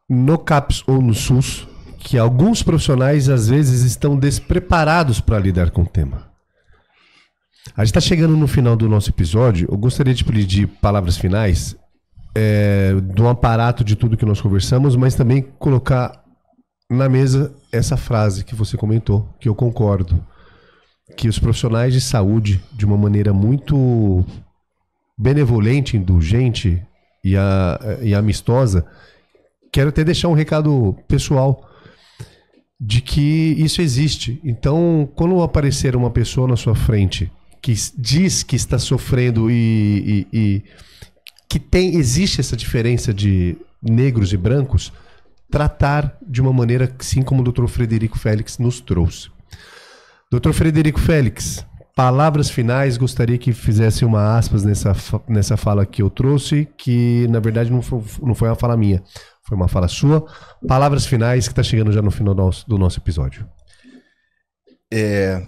no CAPS ou no SUS, que alguns profissionais às vezes estão despreparados para lidar com o tema. A gente está chegando no final do nosso episódio. Eu gostaria de pedir palavras finais do aparato de tudo que nós conversamos, mas também colocar na mesa essa frase que você comentou, que eu concordo, que os profissionais de saúde, de uma maneira muito benevolente, indulgente e amistosa, quero até deixar um recado pessoal de que isso existe. Então, quando aparecer uma pessoa na sua frente que diz que está sofrendo e que existe essa diferença de negros e brancos, tratar de uma maneira assim como o Dr. Frederico Félix nos trouxe. Dr. Frederico Félix, palavras finais, gostaria que fizesse uma aspas nessa fala que eu trouxe, que na verdade não foi uma fala minha, foi uma fala sua. Palavras finais que está chegando já no final do nosso episódio. É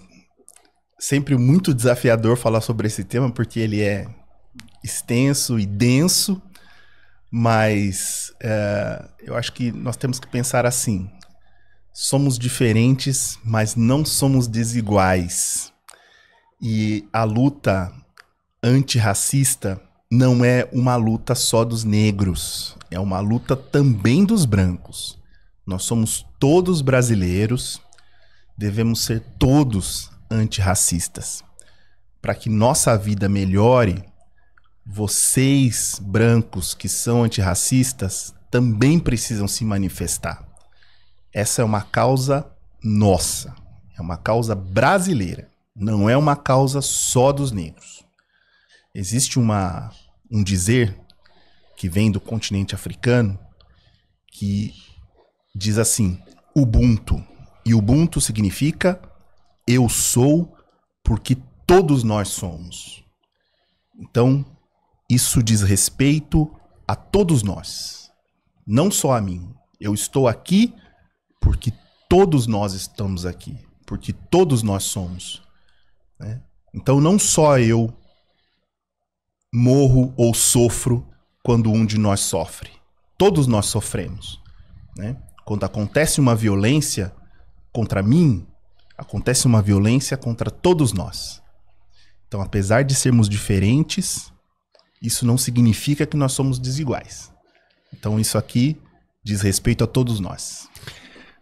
sempre muito desafiador falar sobre esse tema, porque ele é extenso e denso, mas eu acho que nós temos que pensar assim: somos diferentes, mas não somos desiguais. E a luta antirracista não é uma luta só dos negros, é uma luta também dos brancos. Nós somos todos brasileiros, devemos ser todos antirracistas. Para que nossa vida melhore, vocês, brancos, que são antirracistas, também precisam se manifestar. Essa é uma causa nossa, é uma causa brasileira, não é uma causa só dos negros. Existe um dizer que vem do continente africano que diz assim: Ubuntu. E Ubuntu significa eu sou porque todos nós somos. Então, isso diz respeito a todos nós, não só a mim. Eu estou aqui porque todos nós estamos aqui, porque todos nós somos, né? Então não só eu morro ou sofro quando um de nós sofre. Todos nós sofremos, né? Quando acontece uma violência contra mim, acontece uma violência contra todos nós. Então, apesar de sermos diferentes, isso não significa que nós somos desiguais. Então isso aqui diz respeito a todos nós.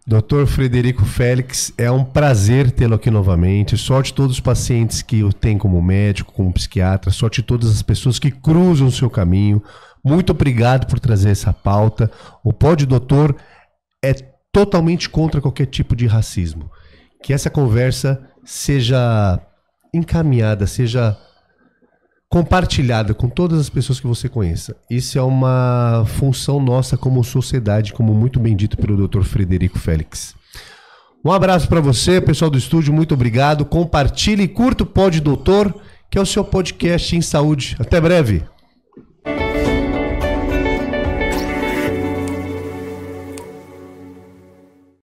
Dr. Frederico Félix, é um prazer tê-lo aqui novamente. Sorte todos os pacientes que eu tenho como médico, como psiquiatra, sorte todas as pessoas que cruzam o seu caminho. Muito obrigado por trazer essa pauta. O Pod Doutor é totalmente contra qualquer tipo de racismo. Que essa conversa seja encaminhada, seja compartilhada com todas as pessoas que você conheça. Isso é uma função nossa como sociedade, como muito bem dito pelo Dr. Frederico Félix. Um abraço para você, pessoal do estúdio, muito obrigado. Compartilhe e curta o Pod Doutor, que é o seu podcast em saúde. Até breve.